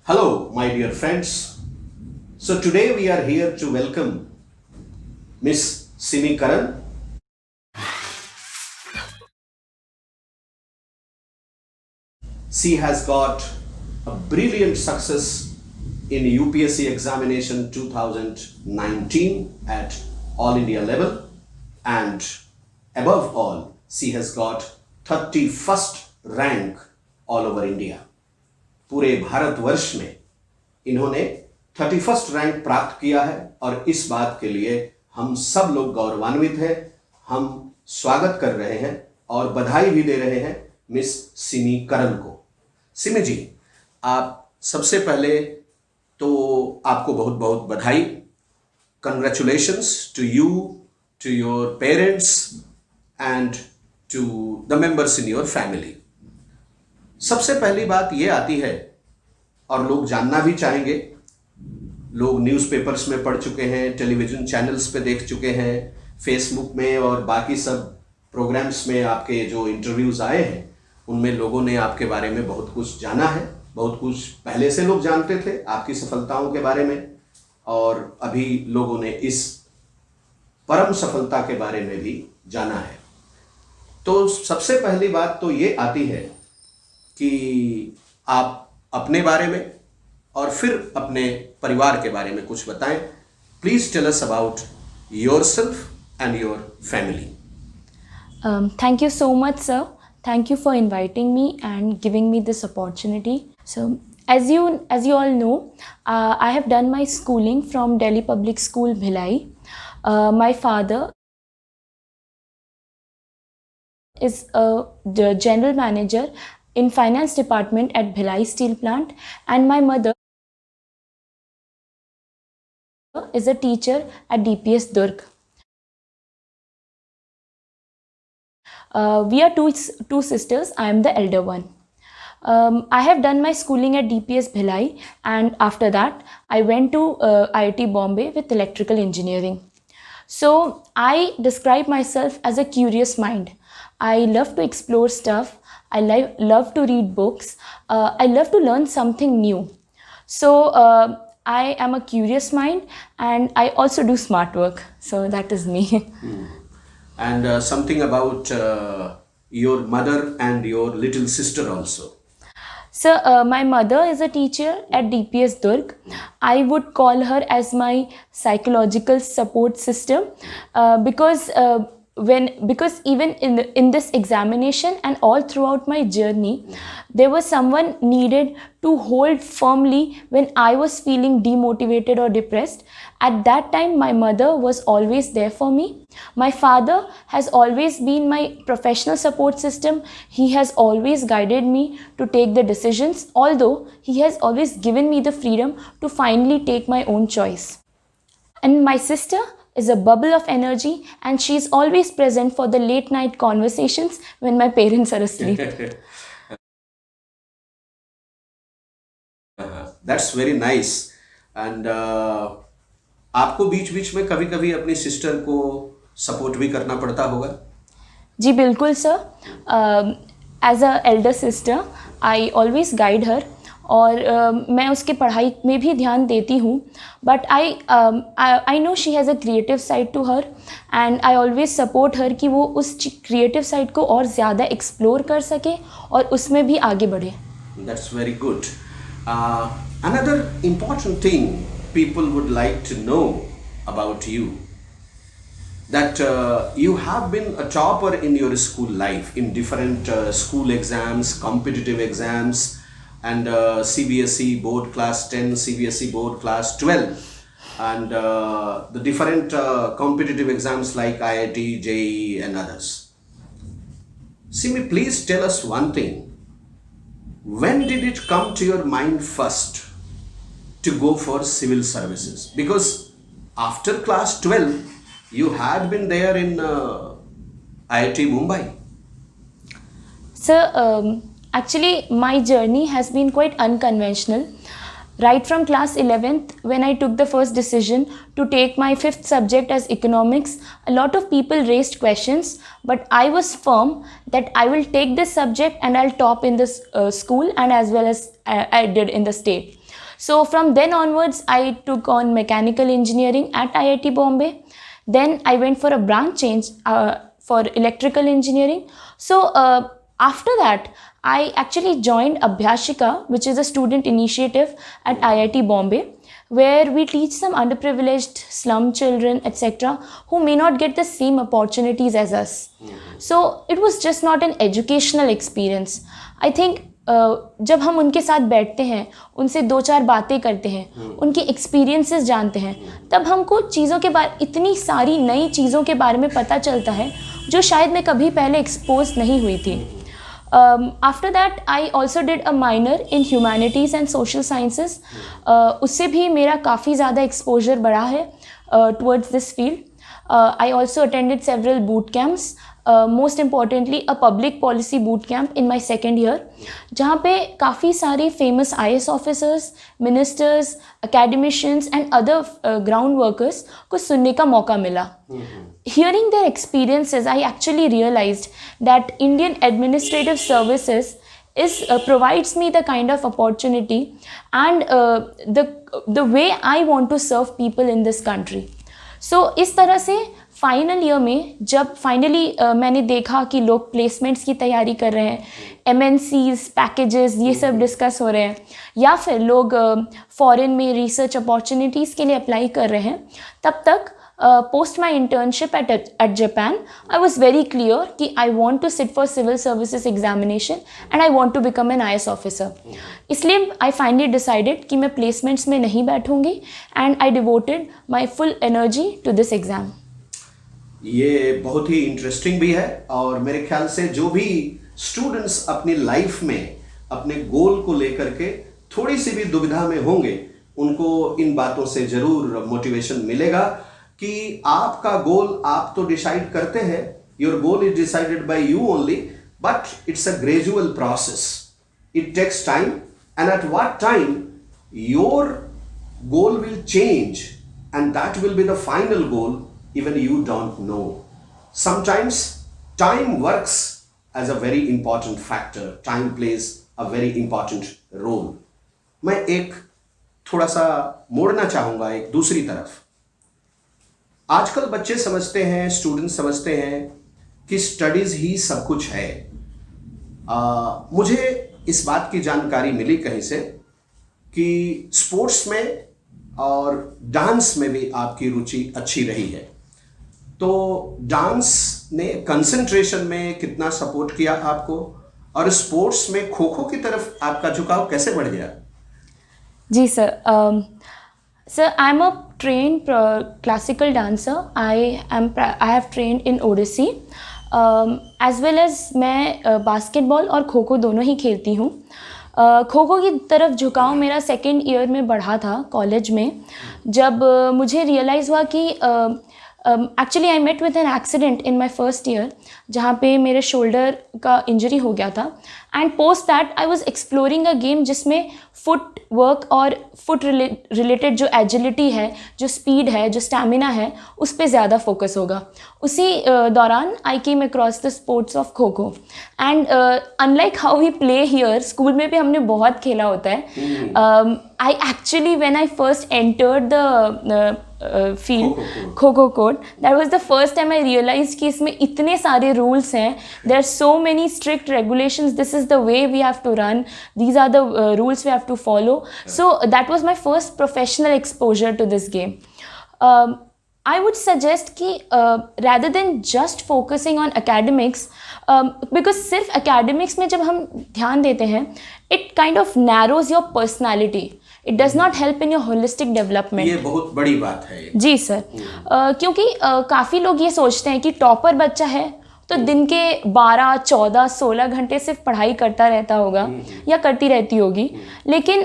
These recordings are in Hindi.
Hello, my dear friends. So today we are here to welcome Miss Simi Karan. She has got a brilliant success in UPSC examination 2019 at all India level, and above all, she has got 31st rank all over India. पूरे भारतवर्ष में इन्होंने 31st रैंक प्राप्त किया है और इस बात के लिए हम सब लोग गौरवान्वित हैं। हम स्वागत कर रहे हैं और बधाई भी दे रहे हैं मिस सिमी करन को। सिमी जी, आप सबसे पहले तो आपको बहुत बहुत बधाई। Congratulations to you, to your parents and to the members in your family. सबसे पहली बात ये आती है और लोग जानना भी चाहेंगे, लोग न्यूज़पेपर्स में पढ़ चुके हैं, टेलीविज़न चैनल्स पे देख चुके हैं, फेसबुक में और बाकी सब प्रोग्राम्स में आपके जो इंटरव्यूज़ आए हैं उनमें लोगों ने आपके बारे में बहुत कुछ जाना है। बहुत कुछ पहले से लोग जानते थे आपकी सफलताओं के बारे में, और अभी लोगों ने इस परम सफलता के बारे में भी जाना है। तो सबसे पहली बात तो ये आती है कि आप अपने बारे में और फिर अपने परिवार के बारे में कुछ बताएं। Please tell us about yourself and your family. Thank you so much, sir. Thank you for inviting me and giving me this opportunity. So, as you all know, I have done my schooling from Delhi Public School, Bhilai. My father is the general manager in finance department at Bhilai Steel Plant, and my mother is a teacher at DPS Durg. We are two sisters. I am the elder one. I have done my schooling at DPS Bhilai, and after that I went to IIT Bombay with electrical engineering. So I describe myself as a curious mind. I love to explore stuff. I love to read books. I love to learn something new. So I am a curious mind, and I also do smart work. So that is me. And something about your mother and your little sister also. So my mother is a teacher at DPS Durg. I would call her as my psychological support system, because even in this examination and all throughout my journey, there was someone needed to hold firmly when I was feeling demotivated or depressed. At that time, my mother was always there for me. My father has always been my professional support system. He has always guided me to take the decisions, although he has always given me the freedom to finally take my own choice. And my sister is a bubble of energy, and she is always present for the late night conversations when my parents are asleep. That's very nice. And आपको बीच बीच में कभी कभी अपनी सिस्टर को सपोर्ट भी करना पड़ता होगा? जी बिल्कुल sir. As a elder sister I always guide her, और मैं उसके पढ़ाई में भी ध्यान देती हूँ, but I know she has a creative side to her, and I always support her कि वो उस क्रिएटिव साइड को और ज़्यादा एक्सप्लोर कर सके और उसमें भी आगे बढ़े। That's very good. Another important thing people would like to know about you, that you have been a topper in your school life in different school exams, competitive exams, and CBSE board class 10, CBSE board class 12, and the different competitive exams like IIT, JEE and others. Simi, please tell us one thing. When did it come to your mind first to go for civil services? Because after class 12 you had been there in IIT Mumbai. So actually my journey has been quite unconventional. Right from class 11th, when I took the first decision to take my fifth subject as economics, a lot of people raised questions, but I was firm that I will take this subject and I'll top in this school and as well as I did in the state. So from then onwards, I took on mechanical engineering at IIT Bombay. Then I went for a branch change for electrical engineering. So after that, I actually joined Abhyashika, which is a student initiative at IIT Bombay, where we teach some underprivileged slum children, etc., who may not get the same opportunities as us. So it was just not an educational experience. I think जब हम उनके साथ बैठते हैं, उनसे दो चार बातें करते हैं, उनके एक्सपीरियंसेस जानते हैं, तब हमको चीज़ों के बारे इतनी सारी नई चीज़ों के बारे में पता चलता है जो शायद मैं कभी पहले एक्सपोज नहीं हुई थी. After that, I also did a minor in humanities and social sciences. उससे भी मेरा काफ़ी ज़्यादा exposure बढ़ा है towards this field. I also attended several boot camps. Most importantly, a public policy boot camp in my second year, जहाँ पे काफ़ी सारे famous IS officers, ministers, academicians and other ground workers को सुनने का मौका मिला. Hearing their experiences, I actually realized that Indian administrative services provides me the kind of opportunity and the way I want to serve people in this country. So इस तरह से फाइनल ईयर में जब फाइनली मैंने देखा कि लोग प्लेसमेंट्स की तैयारी कर रहे हैं, MNCs, पैकेजेस ये सब डिस्कस हो रहे हैं, या फिर लोग फॉरेन में रिसर्च अपॉर्चुनिटीज़ के लिए अप्लाई कर रहे हैं, तब तक post my internship at Japan I was very clear कि I want to sit for civil services examination and I want to become an IS officer. इसलिए आई फाइनली डिसाइडेड कि मैं प्लेसमेंट्स में नहीं बैठूंगी and I devoted my full energy to this exam. ये बहुत ही इंटरेस्टिंग भी है और मेरे ख्याल से जो भी स्टूडेंट्स अपनी लाइफ में अपने गोल को लेकर के थोड़ी सी भी दुविधा में होंगे, उनको इन बातों से ज़रूर मोटिवेशन मिलेगा कि आपका गोल आप तो डिसाइड करते हैं, your goal is decided by you only, but it's a gradual process, it takes time and at what time your goal will change and that will be the final goal. Even you don't know. Sometimes time works as a very important factor. Time plays a very important role. मैं एक थोड़ा सा मोड़ना चाहूँगा एक दूसरी तरफ. आजकल बच्चे समझते हैं, स्टूडेंट्स समझते हैं कि स्टडीज़ ही सब कुछ है. मुझे इस बात की जानकारी मिली कहीं से कि स्पोर्ट्स में और डांस में भी आपकी रुचि अच्छी रही है. तो डांस ने कंसंट्रेशन में कितना सपोर्ट किया आपको, और स्पोर्ट्स में खो खो की तरफ आपका झुकाव कैसे बढ़ गया? जी sir. Sir, I am a trained classical dancer. I have trained in Odissi as well as मैं बास्केटबॉल और खो खो दोनों ही खेलती हूँ. खो खो की तरफ झुकाव मेरा सेकेंड ईयर में बढ़ा था कॉलेज में, जब मुझे रियलाइज़ हुआ कि actually I met with an accident in my first year, जहाँ पे मेरे शोल्डर का इंजरी हो गया था. And post that I was exploring a game जिसमें फुट वर्क और फुट रिलेटेड जो एजिलिटी है, जो स्पीड है, जो स्टैमिना है, उस पर ज़्यादा फोकस होगा. उसी दौरान I came across the sports of kho kho and unlike how we play here, school में भी हमने बहुत खेला होता है. I actually, when I first entered the field, kho kho code, that was the first time I realized कि इसमें इतने सारे rules हैं. There are so many strict regulations. This is the way we have to run. These are the rules we have to follow. So that was my first professional exposure to this game. I would suggest कि rather than just focusing on academics, because सिर्फ academics में जब हम ध्यान देते हैं, it kind of narrows your personality. It does not help in your holistic development. ये बहुत बड़ी बात है. जी सर. क्योंकि काफ़ी लोग ये सोचते हैं कि टॉपर बच्चा है तो दिन के 12, 14, 16 घंटे सिर्फ पढ़ाई करता रहता होगा या करती रहती होगी, लेकिन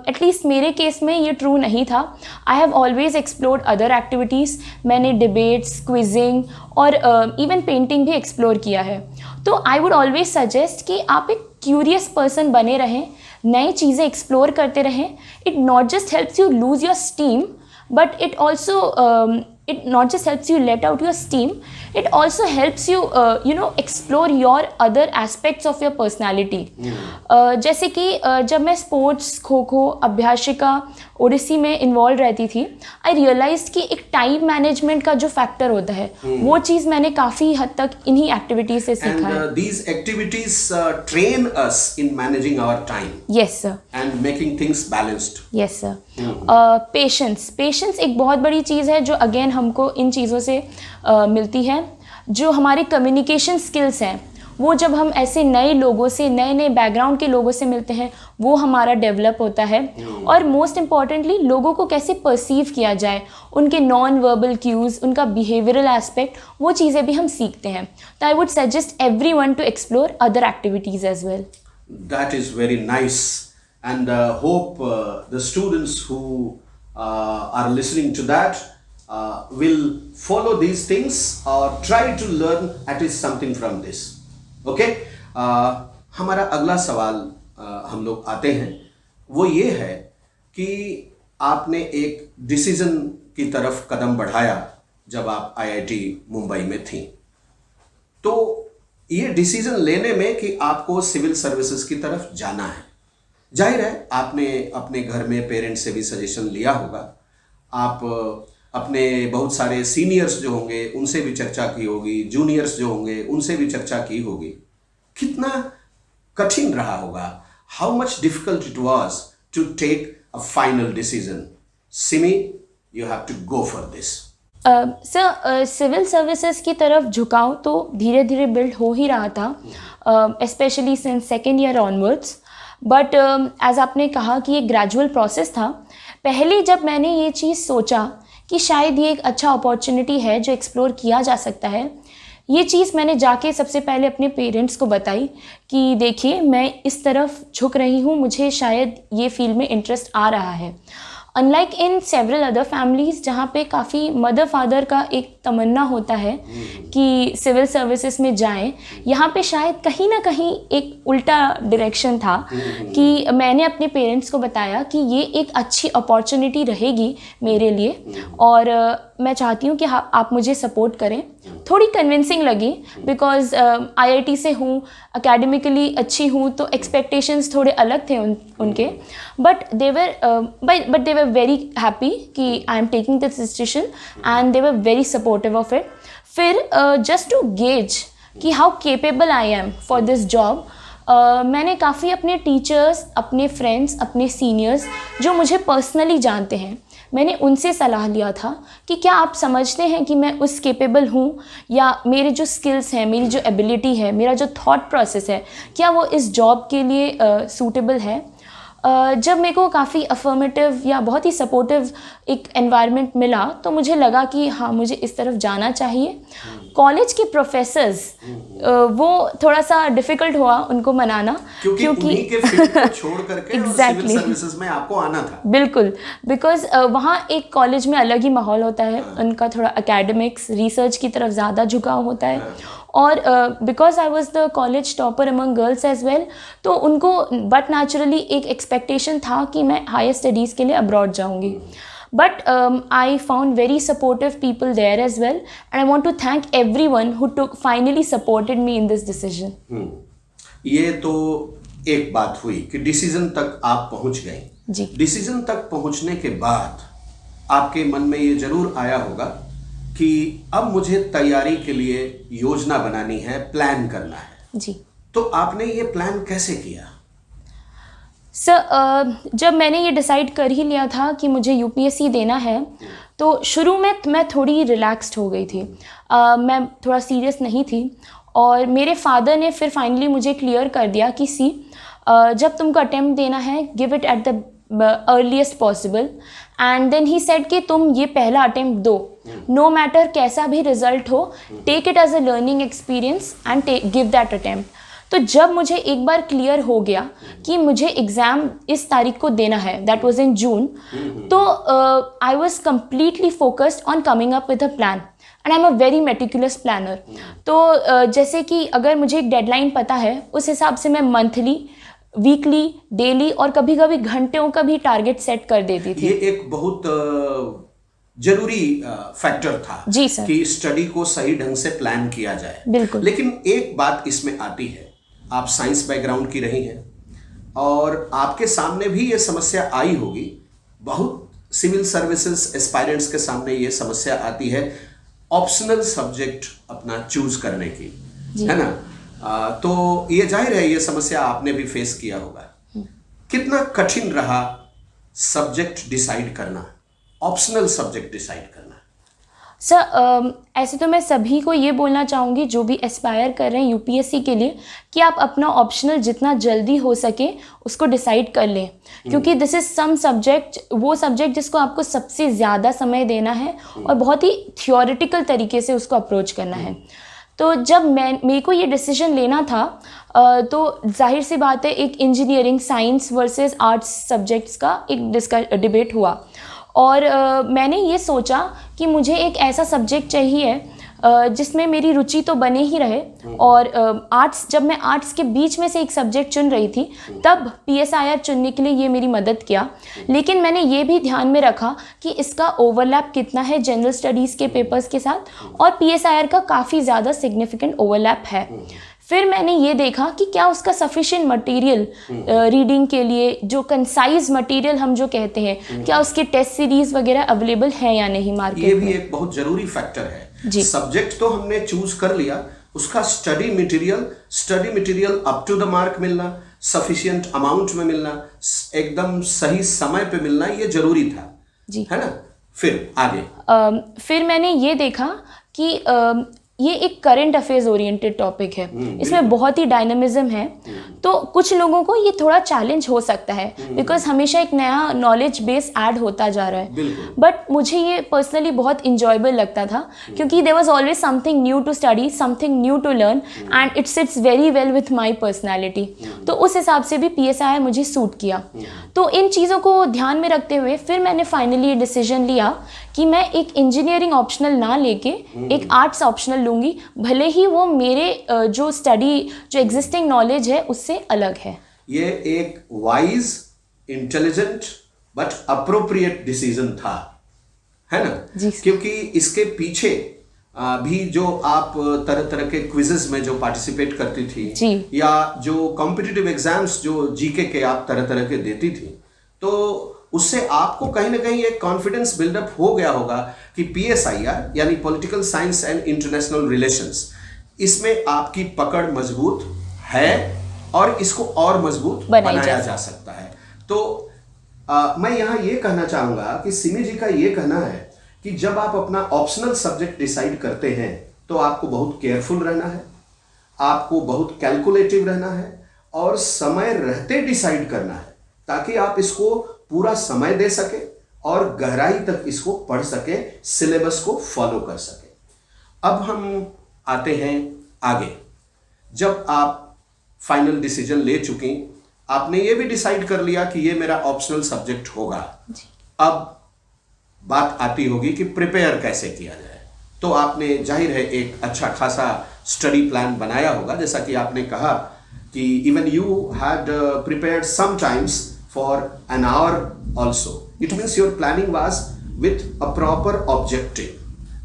एटलीस्ट मेरे केस में ये ट्रू नहीं था. I have always explored other activities. मैंने डिबेट्स, क्विजिंग और इवन पेंटिंग भी एक्सप्लोर किया है. तो आई वुड ऑलवेज सजेस्ट कि आप एक क्यूरियस पर्सन बने रहें, नई चीज़ें एक्सप्लोर करते रहें. It not just helps you lose your steam, but it also it not just helps you let out your steam, it also helps you explore your other aspects of your personality. जैसे कि जब मैं स्पोर्ट्स, खो खो, अभ्यासिका, ओडिसी में इन्वॉल्व रहती थी, आई रियलाइज कि एक टाइम मैनेजमेंट का जो फैक्टर होता है वो चीज़ मैंने काफ़ी हद तक इन्हीं एक्टिविटीज से सीखा है. These activities train us in managing our time. Yes sir. And making things balanced. Yes sir. Patience एक बहुत बड़ी चीज़ है जो अगेन हमको इन चीज़ों से मिलती है. जो हमारे कम्युनिकेशन स्किल्स हैं वो जब हम ऐसे नए लोगों से, नए नए बैकग्राउंड के लोगों से मिलते हैं, वो हमारा डेवलप होता है. और मोस्ट इम्पॉर्टेंटली लोगों को कैसे परसीव किया जाए, उनके नॉन वर्बल क्यूज़, उनका बिहेवियरल एस्पेक्ट, वो चीज़ें भी हम सीखते हैं. तो I would suggest everyone to explore other activities as well. That is very nice, and hope the students who are listening to that will follow these things or try to learn at least something from this. Okay? हमारा अगला सवाल हम लोग आते हैं, वो ये है कि आपने एक डिसीजन की तरफ कदम बढ़ाया जब आप IIT मुंबई में थी. तो ये डिसीजन लेने में कि आपको सिविल सर्विसेज की तरफ जाना है, जाहिर है आपने अपने घर में पेरेंट्स से भी सजेशन लिया होगा, आप अपने बहुत सारे सीनियर्स जो होंगे उनसे भी चर्चा की होगी, जूनियर्स जो होंगे उनसे भी चर्चा की होगी. कितना कठिन रहा होगा? How much difficult it was to take a final decision? Simi, you have to go for this. Sir, civil services की तरफ झुकाव तो धीरे धीरे बिल्ड हो ही रहा था, specially since second year onwards. But as आपने कहा कि ये ग्रेजुअल प्रोसेस था. पहले जब मैंने ये चीज़ सोचा कि शायद ये एक अच्छा अपॉर्चुनिटी है जो एक्सप्लोर किया जा सकता है, ये चीज़ मैंने जाके सबसे पहले अपने पेरेंट्स को बताई कि देखिए मैं इस तरफ झुक रही हूँ, मुझे शायद ये फील्ड में इंटरेस्ट आ रहा है. Unlike in several other families जहाँ पे काफ़ी मदर फादर का एक तमन्ना होता है कि सिविल सर्विसेज में जाएं, यहाँ पे शायद कहीं ना कहीं एक उल्टा डायरेक्शन था कि मैंने अपने पेरेंट्स को बताया कि ये एक अच्छी अपॉर्चुनिटी रहेगी मेरे लिए और मैं चाहती हूँ कि आप मुझे सपोर्ट करें. थोड़ी कन्विंसिंग लगी बिकॉज IIT से हूँ, एकेडमिकली अच्छी हूँ, तो एक्सपेक्टेशंस थोड़े अलग थे उनके. But they were very happy कि I am taking this decision and they were very supportive of it. फिर जस्ट टू गेज कि how capable I am for this job, मैंने काफ़ी अपने टीचर्स, अपने फ्रेंड्स, अपने सीनियर्स जो मुझे पर्सनली जानते हैं, मैंने उनसे सलाह लिया था कि क्या आप समझते हैं कि मैं उस केपेबल हूँ, या मेरे जो स्किल्स हैं, मेरी जो एबिलिटी है, मेरा जो थॉट प्रोसेस है, क्या वो इस जॉब के लिए सूटेबल है. जब मेरे को काफ़ी अफर्मेटिव या बहुत ही सपोर्टिव एक एनवायरनमेंट मिला तो मुझे लगा कि हाँ, मुझे इस तरफ जाना चाहिए. कॉलेज के प्रोफेसर्स वो थोड़ा सा डिफ़िकल्ट हुआ उनको मनाना, क्योंकि उन्हीं के फील्ड को छोड़ करके Exactly. सिविल सर्विसेज में आपको आना था. बिल्कुल, बिकॉज वहाँ एक कॉलेज में अलग ही माहौल होता है. उनका थोड़ा एकेडमिक्स, रिसर्च की तरफ ज़्यादा झुकाव होता है. और because I was the college topper among girls as well, तो उनको बट नेचुरली एक एक्सपेक्टेशन था कि मैं हायर स्टडीज़ के लिए अब्रॉड जाऊँगी. But I found very supportive people there as well, and I want to thank everyone who finally supported me in this decision. ये तो एक बात हुई कि डिसीजन तक आप पहुंच गए. जी. डिसीजन तक पहुंचने के बाद आपके मन में ये जरूर आया होगा कि अब मुझे तैयारी के लिए योजना बनानी है, प्लान करना है. जी. तो आपने ये प्लान कैसे किया? सर, जब मैंने ये डिसाइड कर ही लिया था कि मुझे UPSC देना है, तो शुरू में मैं थोड़ी रिलैक्स्ड हो गई थी. मैं थोड़ा सीरियस नहीं थी और मेरे फादर ने फिर फाइनली मुझे क्लियर कर दिया कि जब तुमको अटेम्प्ट देना है, give it at the earliest possible. And then he said कि तुम ये पहला अटेम्प्ट दो, नो मैटर कैसा भी रिजल्ट हो, take it as a learning experience and give that attempt. तो जब मुझे एक बार क्लियर हो गया कि मुझे एग्ज़ाम इस तारीख को देना है, दैट वाज इन जून, तो I was completely focused on coming up with a plan and I am a very meticulous planner. तो जैसे कि अगर मुझे एक डेडलाइन पता है, उस हिसाब से मैं मंथली, वीकली, डेली और कभी कभी घंटों का भी टारगेट सेट कर देती थी. ये एक बहुत जरूरी फैक्टर था जी सर। कि स्टडी को सही ढंग से प्लान किया जाए। बिल्कुल। लेकिन एक बात इसमें आती है, आप साइंस बैकग्राउंड की रही हैं और आपके सामने भी ये समस्या आई होगी, बहुत सिविल सर्विसेज एस्पायरेंट्स के सामने ये समस्या आती है ऑप्शनल सब्जेक्ट अपना चूज करने की, है ना। तो ये जाहिर है ये समस्या आपने भी फेस किया होगा। कितना कठिन रहा सब्जेक्ट डिसाइड करना, ऑप्शनल सब्जेक्ट डिसाइड करना? सर ऐसे तो मैं सभी को ये बोलना चाहूँगी जो भी एस्पायर कर रहे हैं यूपीएससी के लिए, कि आप अपना ऑप्शनल जितना जल्दी हो सके उसको डिसाइड कर लें, क्योंकि दिस इज़ सम सब्जेक्ट, वो सब्जेक्ट जिसको आपको सबसे ज़्यादा समय देना है और बहुत ही थियोरेटिकल तरीके से उसको अप्रोच करना है। तो जब मेरे को ये डिसीजन लेना था तो जाहिर सी बात है एक engineering science versus arts subjects का एक डिबेट हुआ और मैंने ये सोचा कि मुझे एक ऐसा सब्जेक्ट चाहिए जिसमें मेरी रुचि तो बने ही रहे। और आर्ट्स, जब मैं आर्ट्स के बीच में से एक सब्जेक्ट चुन रही थी तब पीएसआईआर चुनने के लिए ये मेरी मदद किया। लेकिन मैंने ये भी ध्यान में रखा कि इसका ओवरलैप कितना है जनरल स्टडीज़ के पेपर्स के साथ, और पीएसआईआर का काफ़ी ज़्यादा सिग्निफिकेंट ओवरलैप है। फिर मैंने ये देखा कि क्या उसका सफिशिएंट मटेरियल रीडिंग के लिए, जो कंसाइज मटेरियल हम जो कहते हैं, क्या उसके टेस्ट सीरीज वगैरह अवेलेबल है या नहीं मार्केट में। ये भी एक बहुत जरूरी फैक्टर है। सब्जेक्ट तो हमने चूज कर लिया, उसका study material up to the mark मिलना, सफिशिएंट अमाउंट में मिलना, एकदम सही समय पे मिलना, ये जरूरी था जी, है ना। फिर आगे फिर मैंने ये देखा कि ये एक करंट अफेयर्स ओरिएंटेड टॉपिक है, इसमें बहुत ही डायनामिज्म है। तो कुछ लोगों को ये थोड़ा चैलेंज हो सकता है बिकॉज हमेशा एक नया नॉलेज बेस ऐड होता जा रहा है, बट मुझे ये पर्सनली बहुत इंजॉयबल लगता था क्योंकि there was always something new to study, something new to learn and it sits very well with my personality. तो उस हिसाब से भी पीएसआईआर मुझे सूट किया। तो इन चीज़ों को ध्यान में रखते हुए फिर मैंने फाइनली ये डिसीजन लिया कि मैं एक इंजीनियरिंग ऑप्शनल ना लेके एक आर्ट्स ऑप्शनल लूँगी, भले ही वो मेरे जो एग्जिस्टिंग नॉलेज है उससे अलग है। ये एक wise, intelligent but appropriate decision था, है ना जी। क्योंकि इसके पीछे भी जो आप तरह तरह के क्विजेस में जो पार्टिसिपेट करती थी जी, या जो कॉम्पिटिटिव एग्जाम्स जो जीके के आप तरह तरह के देती थी, तो उससे आपको कहीं ना कहीं एक कॉन्फिडेंस बिल्डअप हो गया होगा कि पीएसआईआर यानी political science and international relations, इसमें आपकी पकड़ मजबूत है और इसको और मजबूत बनाया जा सकता है। तो मैं यहाँ ये कहना चाहूँगा कि सिमी जी का ये कहना है कि जब आप अपना ऑप्शनल सब्जेक्ट डिसाइड करते हैं तो आपको बहुत केयरफुल रहना है, आपको बहुत कैलकुलेटिव रहना है और समय रहते डिसाइड करना है ताकि आप इसको पूरा समय दे सके और गहराई तक इसको पढ़ सके, सिलेबस को फॉलो कर सके। अब हम आते हैं आगे। जब आप फाइनल डिसीजन ले चुकी, आपने ये भी डिसाइड कर लिया कि ये मेरा ऑप्शनल सब्जेक्ट होगा, अब बात आती होगी कि प्रिपेयर कैसे किया जाए। तो आपने जाहिर है एक अच्छा खासा स्टडी प्लान बनाया होगा, जैसा कि आपने कहा कि even you had prepared sometimes for an hour also. It means your planning was with a proper objective.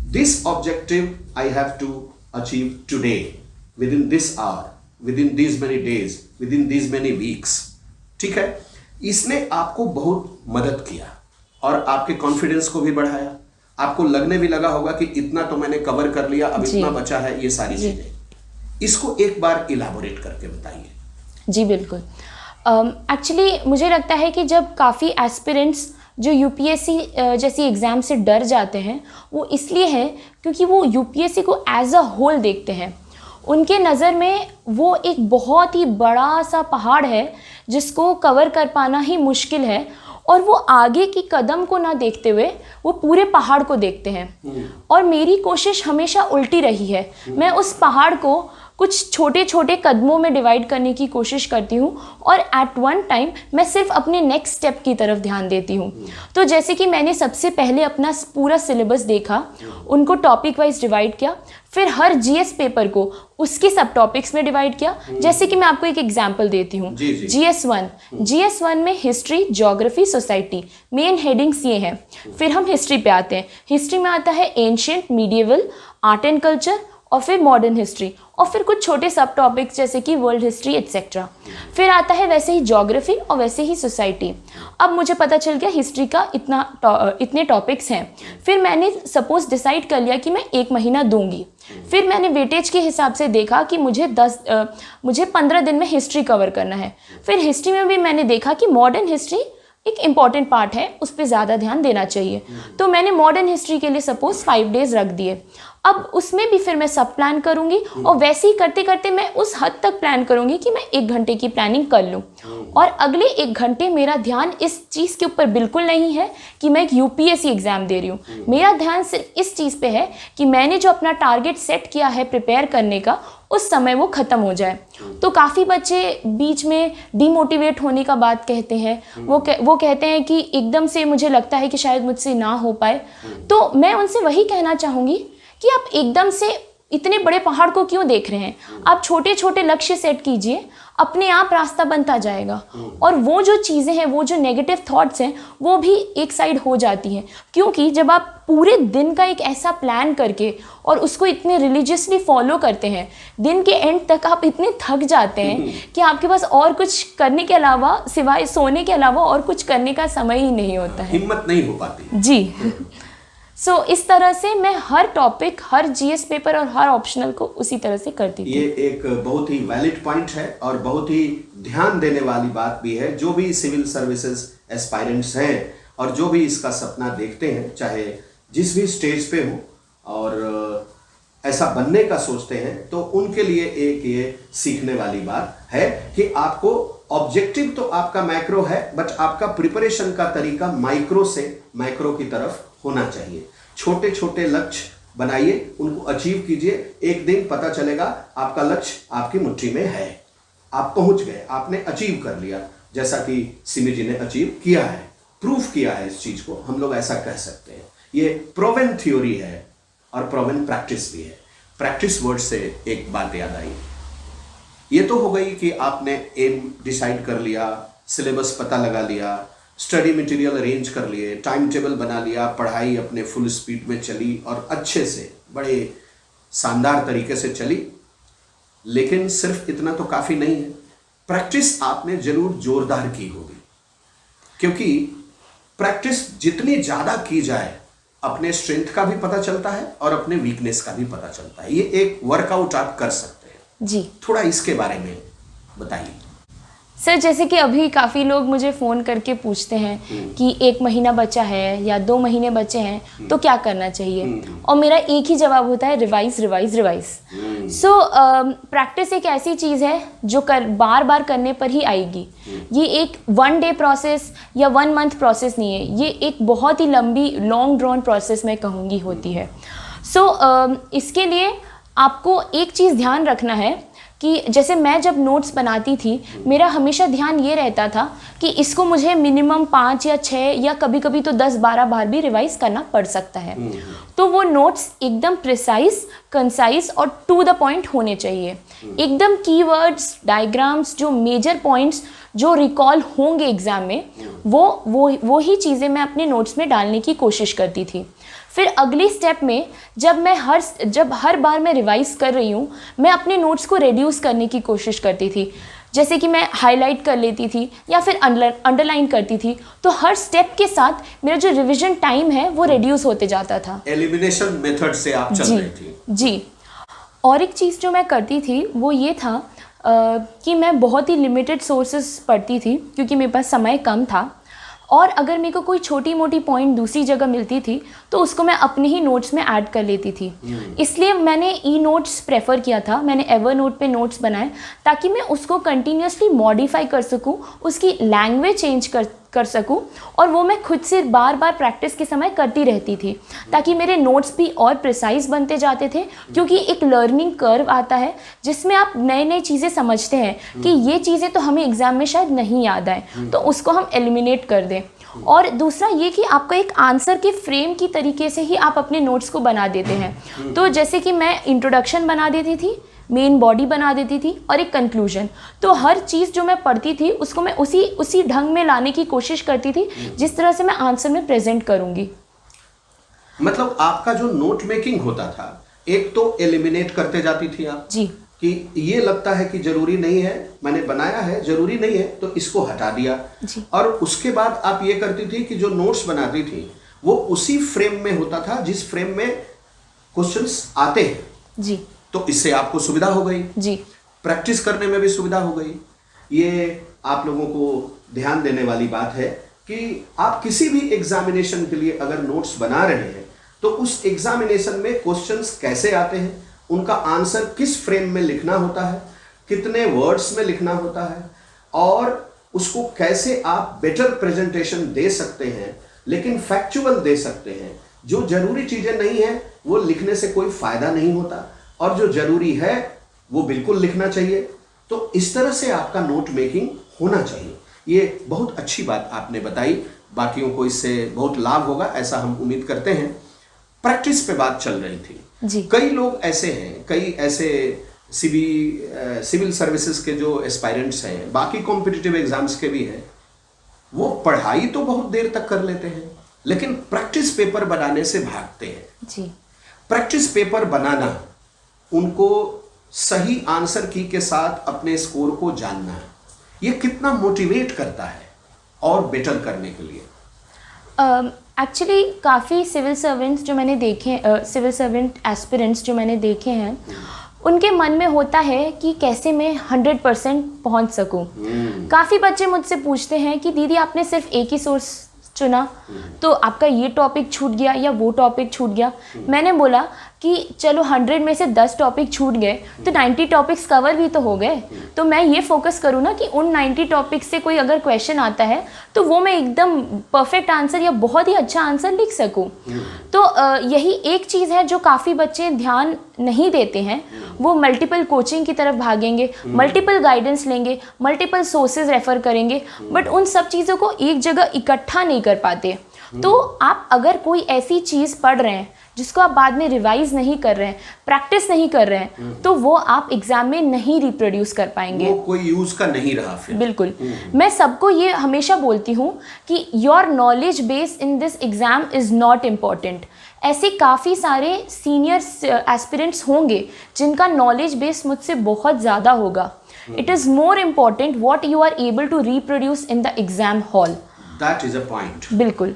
This objective I have to achieve today, within this hour, within these many days, within these many weeks. ठीक है, इसने आपको बहुत मदद किया और आपके कॉन्फिडेंस को भी बढ़ाया। आपको लगने भी लगा होगा कि इतना तो मैंने कवर कर लिया, अब इतना बचा है, ये सारी चीजें। इसको एक बार इलाबोरेट करके बताइए। जी बिल्कुल। एक्चुअली मुझे लगता है कि जब काफ़ी एस्पिरेंट्स जो यूपीएससी जैसी एग्ज़ाम से डर जाते हैं, वो इसलिए है क्योंकि वो यूपीएससी को एज अ होल देखते हैं। उनके नज़र में वो एक बहुत ही बड़ा सा पहाड़ है जिसको कवर कर पाना ही मुश्किल है, और वो आगे की कदम को ना देखते हुए वो पूरे पहाड़ को देखते हैं। और मेरी कोशिश हमेशा उल्टी रही है, मैं उस पहाड़ को कुछ छोटे छोटे कदमों में डिवाइड करने की कोशिश करती हूँ और एट वन टाइम मैं सिर्फ अपने नेक्स्ट स्टेप की तरफ ध्यान देती हूँ। तो जैसे कि मैंने सबसे पहले अपना पूरा सिलेबस देखा, उनको टॉपिक वाइज डिवाइड किया, फिर हर जीएस पेपर को उसके सब टॉपिक्स में डिवाइड किया। जैसे कि मैं आपको एक एग्जांपल देती हूँ, जीएस वन में history, geography, society, main headings ये हैं। फिर हम हिस्ट्री पे आते हैं। हिस्ट्री में आता है ancient, medieval, art and culture, और फिर मॉडर्न हिस्ट्री, और फिर कुछ छोटे सब टॉपिक्स जैसे कि वर्ल्ड हिस्ट्री एट्सेट्रा। फिर आता है वैसे ही ज्योग्राफी और वैसे ही सोसाइटी। अब मुझे पता चल गया हिस्ट्री का इतने टॉपिक्स हैं। फिर मैंने सपोज डिसाइड कर लिया कि मैं 1 महीना दूंगी। फिर मैंने वेटेज के हिसाब से देखा कि मुझे 15 दिन में हिस्ट्री कवर करना है। फिर हिस्ट्री में भी मैंने देखा कि मॉडर्न हिस्ट्री एक इम्पॉर्टेंट पार्ट है, उस पर ज़्यादा ध्यान देना चाहिए। तो मैंने मॉडर्न हिस्ट्री के लिए सपोज 5 डेज रख दिए। अब उसमें भी फिर मैं सब प्लान करूंगी, और वैसे ही करते करते मैं उस हद तक प्लान करूंगी कि मैं 1 घंटे की प्लानिंग कर लूं। और अगले 1 घंटे मेरा ध्यान इस चीज़ के ऊपर बिल्कुल नहीं है कि मैं एक यूपीएससी एग्ज़ाम दे रही हूँ। मेरा ध्यान सिर्फ इस चीज़ पे है कि मैंने जो अपना टारगेट सेट किया है प्रिपेयर करने का, उस समय वो ख़त्म हो जाए। तो काफ़ी बच्चे बीच में डीमोटिवेट होने का बात कहते हैं। वो कहते हैं कि एकदम से मुझे लगता है कि शायद मुझसे ना हो पाए। तो मैं उनसे वही कहना चाहूँगी कि आप एकदम से इतने बड़े पहाड़ को क्यों देख रहे हैं। आप छोटे छोटे लक्ष्य सेट कीजिए, अपने आप रास्ता बनता जाएगा। और वो जो चीज़ें हैं, वो जो नेगेटिव थॉट्स हैं, वो भी एक साइड हो जाती हैं। क्योंकि जब आप पूरे दिन का एक ऐसा प्लान करके और उसको इतने रिलीजियसली फॉलो करते हैं, दिन के एंड तक आप इतने थक जाते हैं कि आपके पास और कुछ करने के अलावा, सिवाय सोने के अलावा और कुछ करने का समय ही नहीं होता है, हिम्मत नहीं हो पाती जी। इस तरह से मैं हर टॉपिक, हर जीएस पेपर और हर ऑप्शनल को उसी तरह से करती थी। ये एक बहुत ही वैलिड पॉइंट है और बहुत ही ध्यान देने वाली बात भी है। जो भी सिविल सर्विसेज एस्पायरेंट्स हैं और जो भी इसका सपना देखते हैं, चाहे जिस भी स्टेज पे हो और ऐसा बनने का सोचते हैं, तो उनके लिए एक ये सीखने वाली बात है कि आपको ऑब्जेक्टिव तो आपका मैक्रो है, बट आपका प्रिपरेशन का तरीका माइक्रो से मैक्रो की तरफ होना चाहिए। छोटे छोटे लक्ष्य बनाइए, उनको अचीव कीजिए। एक दिन पता चलेगा आपका लक्ष्य आपकी मुट्ठी में है, आप पहुंच गए, आपने अचीव कर लिया, जैसा कि सिमी जी ने अचीव किया है, प्रूफ किया है इस चीज को, हम लोग ऐसा कह सकते हैं। ये प्रोवन थ्योरी है और प्रोवन प्रैक्टिस भी है। प्रैक्टिस वर्ड से एक बात याद आई, ये तो हो गई कि आपने एम डिसाइड कर लिया, सिलेबस पता लगा लिया, स्टडी मटेरियल अरेंज कर लिए, टाइम टेबल बना लिया, पढ़ाई अपने फुल स्पीड में चली और अच्छे से बड़े शानदार तरीके से चली। लेकिन सिर्फ इतना तो काफ़ी नहीं है, प्रैक्टिस आपने जरूर जोरदार की होगी, क्योंकि प्रैक्टिस जितनी ज़्यादा की जाए, अपने स्ट्रेंथ का भी पता चलता है और अपने वीकनेस का भी पता चलता है। ये एक वर्कआउट आप कर सकते हैं जी। थोड़ा इसके बारे में बताइए सर। जैसे कि अभी काफ़ी लोग मुझे फ़ोन करके पूछते हैं कि 1 महीना बचा है या 2 महीने बचे हैं, तो क्या करना चाहिए, और मेरा एक ही जवाब होता है, रिवाइज रिवाइज रिवाइज। प्रैक्टिस एक ऐसी चीज़ है जो बार बार करने पर ही आएगी। ये एक 1 डे प्रोसेस या 1 मंथ प्रोसेस नहीं है, ये एक बहुत ही लंबी लॉन्ग ड्रॉन प्रोसेस मैं कहूँगी होती है। इसके लिए आपको एक चीज़ ध्यान रखना है कि जैसे मैं जब नोट्स बनाती थी, मेरा हमेशा ध्यान ये रहता था कि इसको मुझे मिनिमम 5 या 6 या कभी कभी तो 10-12 बार भी रिवाइज करना पड़ सकता है। तो वो नोट्स एकदम प्रिसाइज, कंसाइज और टू द पॉइंट होने चाहिए। एकदम कीवर्ड्स, डायग्राम्स, जो मेजर पॉइंट्स जो रिकॉल होंगे एग्ज़ाम में, वो ही चीज़ें मैं अपने नोट्स में डालने की कोशिश करती थी। फिर अगली स्टेप में जब हर बार मैं रिवाइज कर रही हूँ, मैं अपने नोट्स को रिड्यूस करने की कोशिश करती थी। जैसे कि मैं हाईलाइट कर लेती थी या फिर अंडरलाइन करती थी, तो हर स्टेप के साथ मेरा जो रिवीजन टाइम है वो रिड्यूस होते जाता था। एलिमिनेशन मेथड से आप चल रही थी। जी। और एक चीज़ जो मैं करती थी वो ये था कि मैं बहुत ही लिमिटेड सोर्सेज पढ़ती थी, क्योंकि मेरे पास समय कम था। और अगर मेरे को कोई छोटी मोटी पॉइंट दूसरी जगह मिलती थी तो उसको मैं अपने ही नोट्स में ऐड कर लेती थी। इसलिए मैंने ई नोट्स प्रेफर किया था, मैंने एवरनोट पे नोट्स बनाए ताकि मैं उसको कंटिन्यूसली मॉडिफाई कर सकूं, उसकी लैंग्वेज चेंज कर सकूं, और वो मैं खुद से बार बार प्रैक्टिस के समय करती रहती थी, ताकि मेरे नोट्स भी और प्रिसाइज बनते जाते थे। क्योंकि एक लर्निंग कर्व आता है जिसमें आप नए नई चीज़ें समझते हैं कि ये चीज़ें तो हमें एग्ज़ाम में शायद नहीं याद आए, तो उसको हम एलिमिनेट कर दें। और दूसरा ये कि आपका एक आंसर के फ्रेम की तरीके से ही आप अपने नोट्स को बना देते हैं। तो जैसे कि मैं इंट्रोडक्शन बना देती थी, मेन बॉडी बना देती थी और एक कंक्लूजन, तो हर चीज़ जो मैं पढ़ती थी उसको मैं उसी ढंग में लाने की कोशिश करती थी जिस तरह से मैं आंसर में प्रेजेंट करूँगी। मतलब आपका जो नोट मेकिंग होता था, एक तो एलिमिनेट करते जाती थी आप जी, कि ये लगता है कि जरूरी नहीं है, मैंने बनाया है, जरूरी नहीं है तो इसको हटा दिया जी। और उसके बाद आप ये करती थी कि जो नोट्स बनाती थी वो उसी फ्रेम में होता था जिस फ्रेम में क्वेश्चंस आते हैं। जी, तो इससे आपको सुविधा हो गई, जी, प्रैक्टिस करने में भी सुविधा हो गई। ये आप लोगों को ध्यान देने वाली बात है कि आप किसी भी एग्जामिनेशन के लिए अगर नोट्स बना रहे हैं तो उस एग्जामिनेशन में क्वेश्चंस कैसे आते हैं, उनका आंसर किस फ्रेम में लिखना होता है, कितने वर्ड्स में लिखना होता है और उसको कैसे आप बेटर प्रेजेंटेशन दे सकते हैं, लेकिन फैक्चुअल दे सकते हैं। जो जरूरी चीजें नहीं है वो लिखने से कोई फायदा नहीं होता और जो जरूरी है वो बिल्कुल लिखना चाहिए। तो इस तरह से आपका नोट मेकिंग होना चाहिए। ये बहुत अच्छी बात आपने बताई, बाकियों को इससे बहुत लाभ होगा ऐसा हम उम्मीद करते हैं। प्रैक्टिस पे बात चल रही थी जी। कई लोग ऐसे हैं, कई ऐसे सिविल सर्विसेज के जो एस्पायरेंट्स हैं, बाकी कॉम्पिटिटिव एग्जाम्स के भी हैं, वो पढ़ाई तो बहुत देर तक कर लेते हैं लेकिन प्रैक्टिस पेपर बनाने से भागते हैं। जी। प्रैक्टिस पेपर बनाना, उनको सही आंसर की के साथ अपने स्कोर को जानना, ये कितना मोटिवेट करता है और बेटर करने के लिए? एक्चुअली काफ़ी सिविल सर्वेंट्स जो मैंने देखे, सिविल सर्वेंट एस्पिरेंट्स जो मैंने देखे हैं, उनके मन में होता है कि कैसे मैं 100% पहुंच सकूं। काफ़ी बच्चे मुझसे पूछते हैं कि दीदी आपने सिर्फ एक ही सोर्स चुना तो आपका ये टॉपिक छूट गया या वो टॉपिक छूट गया। मैंने बोला कि चलो 100 में से 10 टॉपिक छूट गए तो 90 टॉपिक्स कवर भी तो हो गए। तो मैं ये फोकस करूँ ना कि उन 90 टॉपिक्स से कोई अगर क्वेश्चन आता है तो वो मैं एकदम परफेक्ट आंसर या बहुत ही अच्छा आंसर लिख सकूँ। तो यही एक चीज़ है जो काफ़ी बच्चे ध्यान नहीं देते हैं। वो मल्टीपल कोचिंग की तरफ भागेंगे, मल्टीपल गाइडेंस लेंगे, मल्टीपल सोर्सेज रेफ़र करेंगे, बट उन सब चीज़ों को एक जगह इकट्ठा नहीं कर पाते। तो आप अगर कोई ऐसी चीज़ पढ़ रहे हैं जिसको आप बाद में रिवाइज नहीं कर रहे हैं, प्रैक्टिस नहीं कर रहे हैं, तो वो आप एग्जाम में नहीं रिप्रोड्यूस कर पाएंगे, वो कोई यूज का नहीं रहा फिर। बिल्कुल। मैं सबको ये हमेशा बोलती हूँ कि your knowledge base in this exam is not important. ऐसे काफ़ी सारे सीनियर एस्पिरेंट्स होंगे जिनका नॉलेज बेस मुझसे बहुत ज़्यादा होगा। It is more important what you are able to reproduce in the exam hall. That is a point. बिल्कुल।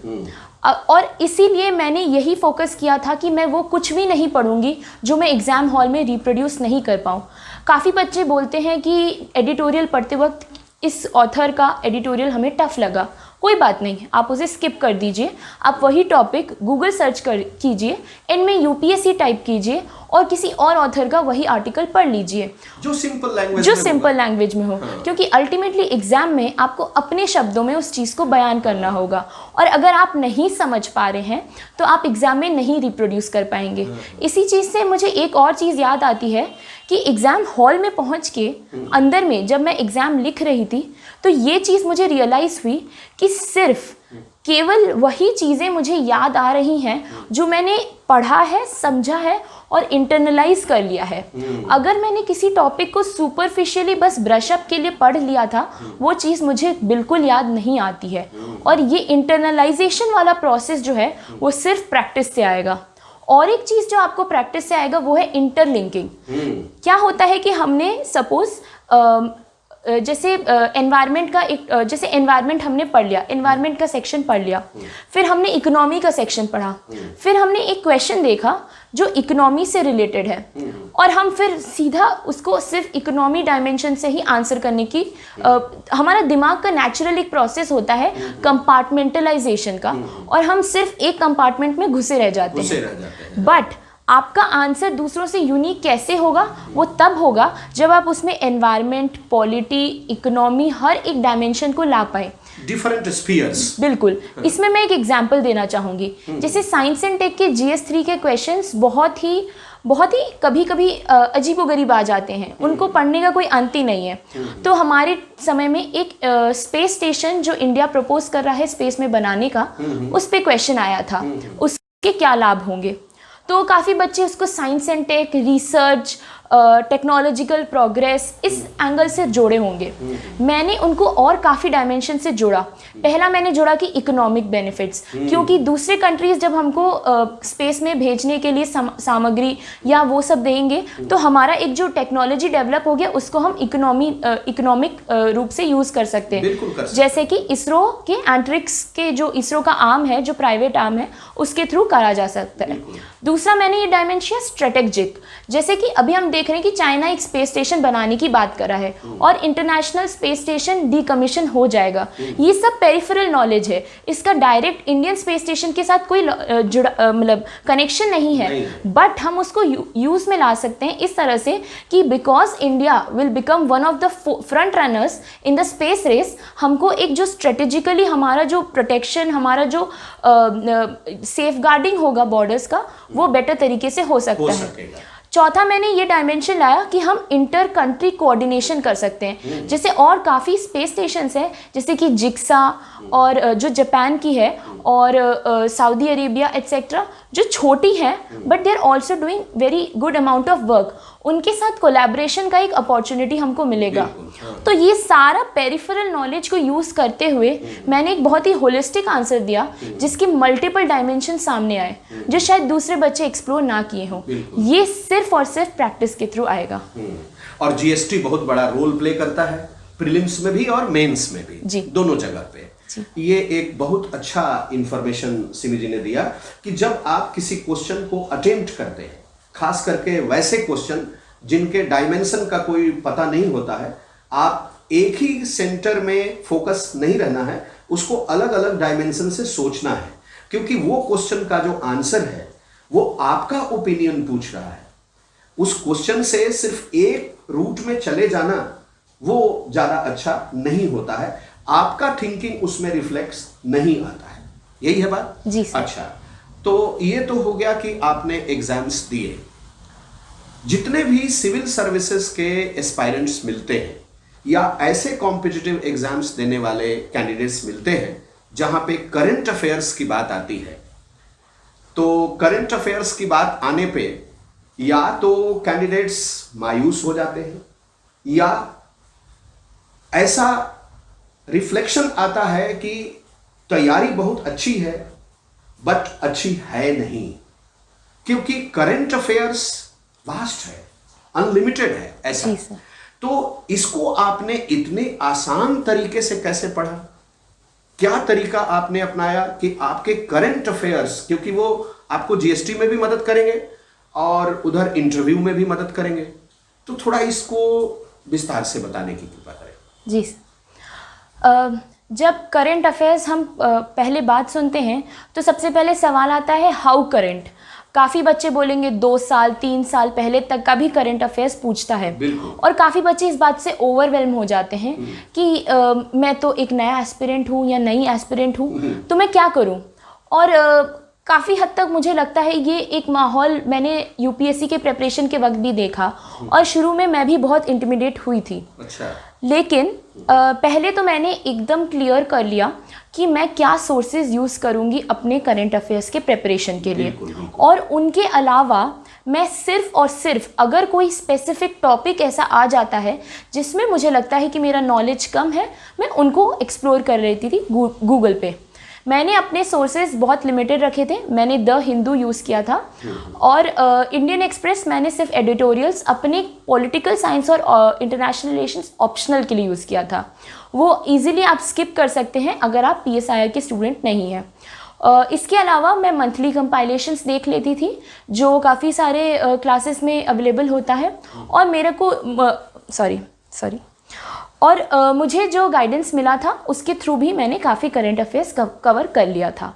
और इसीलिए मैंने यही फोकस किया था कि मैं वो कुछ भी नहीं पढ़ूंगी जो मैं एग्ज़ाम हॉल में रिप्रोड्यूस नहीं कर पाऊँ। काफ़ी बच्चे बोलते हैं कि एडिटोरियल पढ़ते वक्त इस ऑथर का एडिटोरियल हमें टफ लगा। कोई बात नहीं, आप उसे स्किप कर दीजिए। आप वही टॉपिक गूगल सर्च कीजिए, इनमें यूपीएससी टाइप कीजिए और किसी और ऑथर का वही आर्टिकल पढ़ लीजिए जो सिंपल लैंग्वेज में हो। हाँ। क्योंकि अल्टीमेटली एग्जाम में आपको अपने शब्दों में उस चीज़ को बयान करना होगा और अगर आप नहीं समझ पा रहे हैं तो आप एग्जाम में नहीं रिप्रोड्यूस कर पाएंगे। इसी चीज़ से मुझे एक और चीज़ याद आती है कि एग्ज़ाम हॉल में पहुंच के अंदर में जब मैं एग्ज़ाम लिख रही थी तो ये चीज़ मुझे रियलाइज़ हुई कि सिर्फ केवल वही चीज़ें मुझे याद आ रही हैं जो मैंने पढ़ा है, समझा है और इंटरनलाइज कर लिया है। अगर मैंने किसी टॉपिक को सुपरफिशियली बस ब्रशअप के लिए पढ़ लिया था, वो चीज़ मुझे बिल्कुल याद नहीं आती है। और ये इंटरनलाइजेशन वाला प्रोसेस जो है वो सिर्फ प्रैक्टिस से आएगा। और एक चीज़ जो आपको प्रैक्टिस से आएगा वो है इंटरलिंकिंग। क्या होता है कि हमने सपोज जैसे एनवायरनमेंट का एक जैसे एनवायरनमेंट हमने पढ़ लिया, एनवायरनमेंट का सेक्शन पढ़ लिया, फिर हमने इकोनॉमी का सेक्शन पढ़ा, फिर हमने एक क्वेश्चन देखा जो इकोनॉमी से रिलेटेड है और हम फिर सीधा उसको सिर्फ इकोनॉमी डायमेंशन से ही आंसर करने की हमारा दिमाग का नेचुरल एक प्रोसेस होता है कंपार्टमेंटलाइजेशन का और हम सिर्फ एक कंपार्टमेंट में घुसे रह जाते हैं। बट आपका आंसर दूसरों से यूनिक कैसे होगा? वो तब होगा जब आप उसमें एनवायरनमेंट, पॉलिटी, इकोनॉमी हर एक डायमेंशन को ला पाए, डिफरेंट स्फीयर्स। बिल्कुल। इसमें मैं एक एग्जांपल देना चाहूँगी। जैसे साइंस एंड टेक के GS3 के क्वेश्चंस बहुत ही बहुत ही कभी कभी अजीबोगरीब आ जाते हैं, उनको पढ़ने का कोई अंत ही नहीं है। तो हमारे समय में एक स्पेस स्टेशन जो इंडिया प्रपोज कर रहा है स्पेस में बनाने का, उस पर क्वेश्चन आया था उसके क्या लाभ होंगे। तो काफ़ी बच्चे उसको science and tech, research, technological progress इस एंगल से जोड़े होंगे। मैंने उनको और काफ़ी डायमेंशन से जोड़ा। पहला मैंने जोड़ा कि इकोनॉमिक बेनिफिट्स, क्योंकि दूसरे कंट्रीज़ जब हमको स्पेस में भेजने के लिए सामग्री या वो सब देंगे तो हमारा एक जो टेक्नोलॉजी डेवलप हो गया उसको हम इकोनॉमिक रूप से यूज़ कर सकते हैं। जैसे कि इसरो के एंट्रिक्स के जो इसरो का आर्म है, जो प्राइवेट आर्म है, उसके थ्रू करा जा सकता है। दूसरा मैंने ये डायमेंशन स्ट्रेटेजिक, जैसे कि अभी हम देख रहे हैं कि चाइना एक स्पेस स्टेशन बनाने की बात कर रहा है और इंटरनेशनल स्पेस स्टेशन डीकमीशन हो जाएगा। ये सब पेरिफेरल नॉलेज है, इसका डायरेक्ट इंडियन स्पेस स्टेशन के साथ कोई मतलब कनेक्शन नहीं है, बट हम उसको यूज में ला सकते हैं इस तरह से कि because India will become one of the front runners in the space race, हमको एक जो स्ट्रेटेजिकली हमारा जो प्रोटेक्शन, हमारा जो सेफ गार्डिंग होगा बॉर्डर्स का, वो बेटर तरीके से हो सकता है। चौथा मैंने ये डायमेंशन लाया कि हम इंटर कंट्री कोऑर्डिनेशन कर सकते हैं। जैसे और काफ़ी स्पेस स्टेशंस हैं, जैसे कि जिक्सा और जो जापान की है और सऊदी अरेबिया एटसेट्रा, जो छोटी हैं but they are also doing very good amount of work, उनके साथ कोलैबोरेशन का एक अपॉर्चुनिटी हमको मिलेगा। तो ये सारा पेरिफेरल नॉलेज को यूज़ करते हुए मैंने एक बहुत ही होलिस्टिक आंसर दिया जिसकी मल्टीपल डायमेंशन सामने आए जो शायद दूसरे बच्चे एक्सप्लोर ना किए हों। ये सिर्फ और सिर्फ प्रैक्टिस के थ्रू आएगा। और जीएसटी बहुत बड़ा रोल प्ले करता है, प्रीलिम्स में भी और मेंस में भी, दोनों जगह पे। ये एक बहुत अच्छा इंफॉर्मेशन सिमी जी ने दिया कि जब आप किसी क्वेश्चन को अटेम्प्ट करते हैं, खास करके वैसे क्वेश्चन जिनके डायमेंशन का कोई पता नहीं होता है, आप एक ही सेंटर में फोकस नहीं रहना है, उसको अलग अलग डायमेंशन से सोचना है, क्योंकि वो क्वेश्चन का जो आंसर है वो आपका ओपिनियन पूछ रहा है। उस क्वेश्चन से सिर्फ एक रूट में चले जाना वो ज्यादा अच्छा नहीं होता है, आपका थिंकिंग उसमें रिफ्लेक्स नहीं आता है। यही है बात जी सर। अच्छा, तो ये तो हो गया कि आपने एग्जाम्स दिए। जितने भी सिविल सर्विसेज के एस्पायरेंट्स मिलते हैं या ऐसे कॉम्पिटिटिव एग्जाम्स देने वाले कैंडिडेट्स मिलते हैं जहां पे करंट अफेयर्स की बात आती है, तो करंट अफेयर्स की बात आने पे या तो कैंडिडेट्स मायूस हो जाते हैं या ऐसा रिफ्लेक्शन आता है कि तैयारी बहुत अच्छी है बट अच्छी है नहीं, क्योंकि करंट अफेयर्स वास्ट है, अनलिमिटेड है ऐसा। तो इसको आपने इतने आसान तरीके से कैसे पढ़ा? क्या तरीका आपने अपनाया कि आपके करंट अफेयर्स, क्योंकि वो आपको जीएसटी में भी मदद करेंगे और उधर इंटरव्यू में भी मदद करेंगे, तो थोड़ा इसको विस्तार से बताने की कृपा करें। जी सर, जब करंट अफेयर्स हम पहले बात सुनते हैं तो सबसे पहले सवाल आता है हाउ करंट। काफ़ी बच्चे बोलेंगे 2 साल 3 साल पहले तक का भी करंट अफेयर्स पूछता है, और काफ़ी बच्चे इस बात से ओवरवेल्म हो जाते हैं कि मैं तो एक नया एस्पिरेंट हूँ या नई एस्पिरेंट हूँ, तो मैं क्या करूँ। और काफ़ी हद तक मुझे लगता है ये एक माहौल मैंने यूपीएससी के प्रिपरेशन के वक्त भी देखा, और शुरू में मैं भी बहुत इंटिमिडेट हुई थी। अच्छा। लेकिन पहले तो मैंने एकदम क्लियर कर लिया कि मैं क्या सोर्सेज यूज़ करूँगी अपने करंट अफेयर्स के प्रिपरेशन के लिए, और उनके अलावा मैं सिर्फ और सिर्फ अगर कोई स्पेसिफिक टॉपिक ऐसा आ जाता है जिसमें मुझे लगता है कि मेरा नॉलेज कम है, मैं उनको एक्सप्लोर कर लेती थी गूगल पे। मैंने अपने सोर्सेज बहुत लिमिटेड रखे थे। मैंने द हिंदू यूज़ किया था और इंडियन एक्सप्रेस मैंने सिर्फ एडिटोरियल्स अपने पॉलिटिकल साइंस और इंटरनेशनल रिलेशंस ऑप्शनल के लिए यूज़ किया था। वो इजीली आप स्किप कर सकते हैं अगर आप PSIR के स्टूडेंट नहीं हैं। इसके अलावा मैं मंथली कंपाइलेशंस देख लेती थी जो काफ़ी सारे क्लासेस में अवेलेबल होता है, और मेरे को और मुझे जो गाइडेंस मिला था उसके थ्रू भी मैंने काफ़ी करंट अफेयर्स कवर कर लिया था।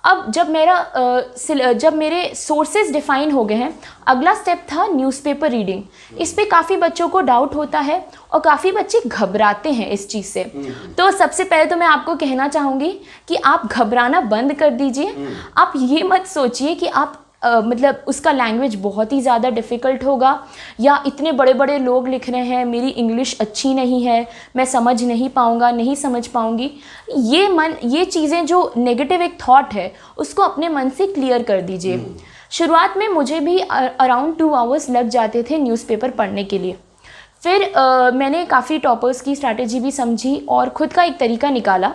अब जब मेरे सोर्सेज डिफाइन हो गए हैं, अगला स्टेप था न्यूज़पेपर रीडिंग। इस पे काफ़ी बच्चों को डाउट होता है और काफ़ी बच्चे घबराते हैं इस चीज़ से। तो सबसे पहले तो मैं आपको कहना चाहूँगी कि आप घबराना बंद कर दीजिए। आप ये मत सोचिए कि आप मतलब उसका लैंग्वेज बहुत ही ज़्यादा डिफ़िकल्ट होगा, या इतने बड़े बड़े लोग लिख रहे हैं, मेरी इंग्लिश अच्छी नहीं है, मैं समझ नहीं पाऊँगा, नहीं समझ पाऊँगी। ये चीज़ें जो नेगेटिव एक थॉट है उसको अपने मन से क्लियर कर दीजिए। शुरुआत में मुझे भी अराउंड 2 आवर्स लग जाते थे न्यूज़पेपर पढ़ने के लिए। फिर मैंने काफ़ी टॉपर्स की स्ट्रैटेजी भी समझी और ख़ुद का एक तरीका निकाला।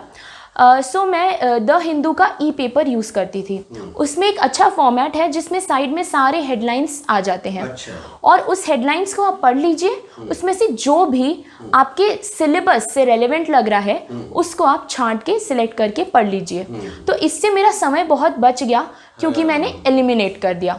सो मैं द हिंदू का ई पेपर यूज़ करती थी। उसमें एक अच्छा फॉर्मेट है जिसमें साइड में सारे हेडलाइंस आ जाते हैं। अच्छा। और उस हेडलाइंस को आप पढ़ लीजिए, उसमें से जो भी आपके सिलेबस से रेलेवेंट लग रहा है उसको आप छांट के सिलेक्ट करके पढ़ लीजिए। तो इससे मेरा समय बहुत बच गया क्योंकि मैंने एलिमिनेट कर दिया।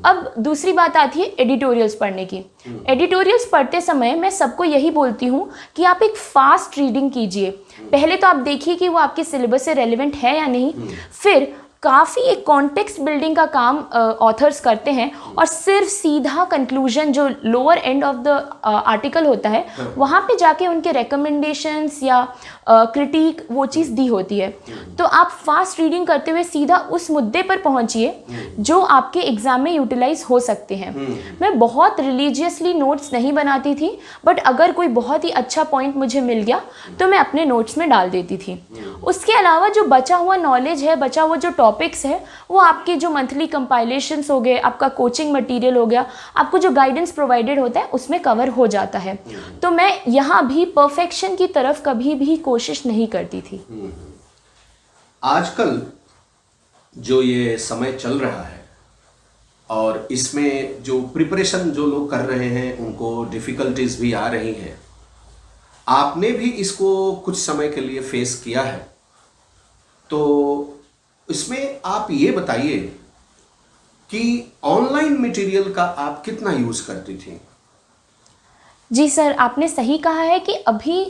अब दूसरी बात आती है एडिटोरियल्स पढ़ने की। एडिटोरियल्स पढ़ते समय मैं सबको यही बोलती हूँ कि आप एक फास्ट रीडिंग कीजिए। पहले तो आप देखिए कि वो आपके सिलेबस से रेलेवेंट है या नहीं, फिर काफ़ी एक कॉन्टेक्स्ट बिल्डिंग का काम ऑथर्स करते हैं और सिर्फ सीधा कंक्लूजन जो lower end of the article होता है वहाँ पे जाके उनके रिकमेंडेशंस या क्रिटिक वो चीज़ दी होती है। तो आप फास्ट रीडिंग करते हुए सीधा उस मुद्दे पर पहुँचिए जो आपके एग्ज़ाम में यूटिलाइज हो सकते हैं। मैं बहुत रिलीजियसली नोट्स नहीं बनाती थी, बट अगर कोई बहुत ही अच्छा पॉइंट मुझे मिल गया तो मैं अपने नोट्स में डाल देती थी। उसके अलावा जो बचा हुआ नॉलेज है, बचा हुआ जो टॉपिक्स है, वो आपके जो मंथली कंपाइलेशंस हो गए, आपका कोचिंग मटेरियल हो गया, आपको जो गाइडेंस प्रोवाइडेड होता है उसमें कवर हो जाता है। तो मैं यहाँ भी परफेक्शन की तरफ कभी भी कोशिश नहीं करती थी। आजकल जो ये समय चल रहा है और इसमें जो प्रिपरेशन जो लोग कर रहे हैं उनको डिफ़िकल्टीज भी आ रही हैं। आपने भी इसको कुछ समय के लिए फेस किया है, तो इसमें आप ये बताइए कि ऑनलाइन मटेरियल का आप कितना यूज़ करती थी? जी सर, आपने सही कहा है कि अभी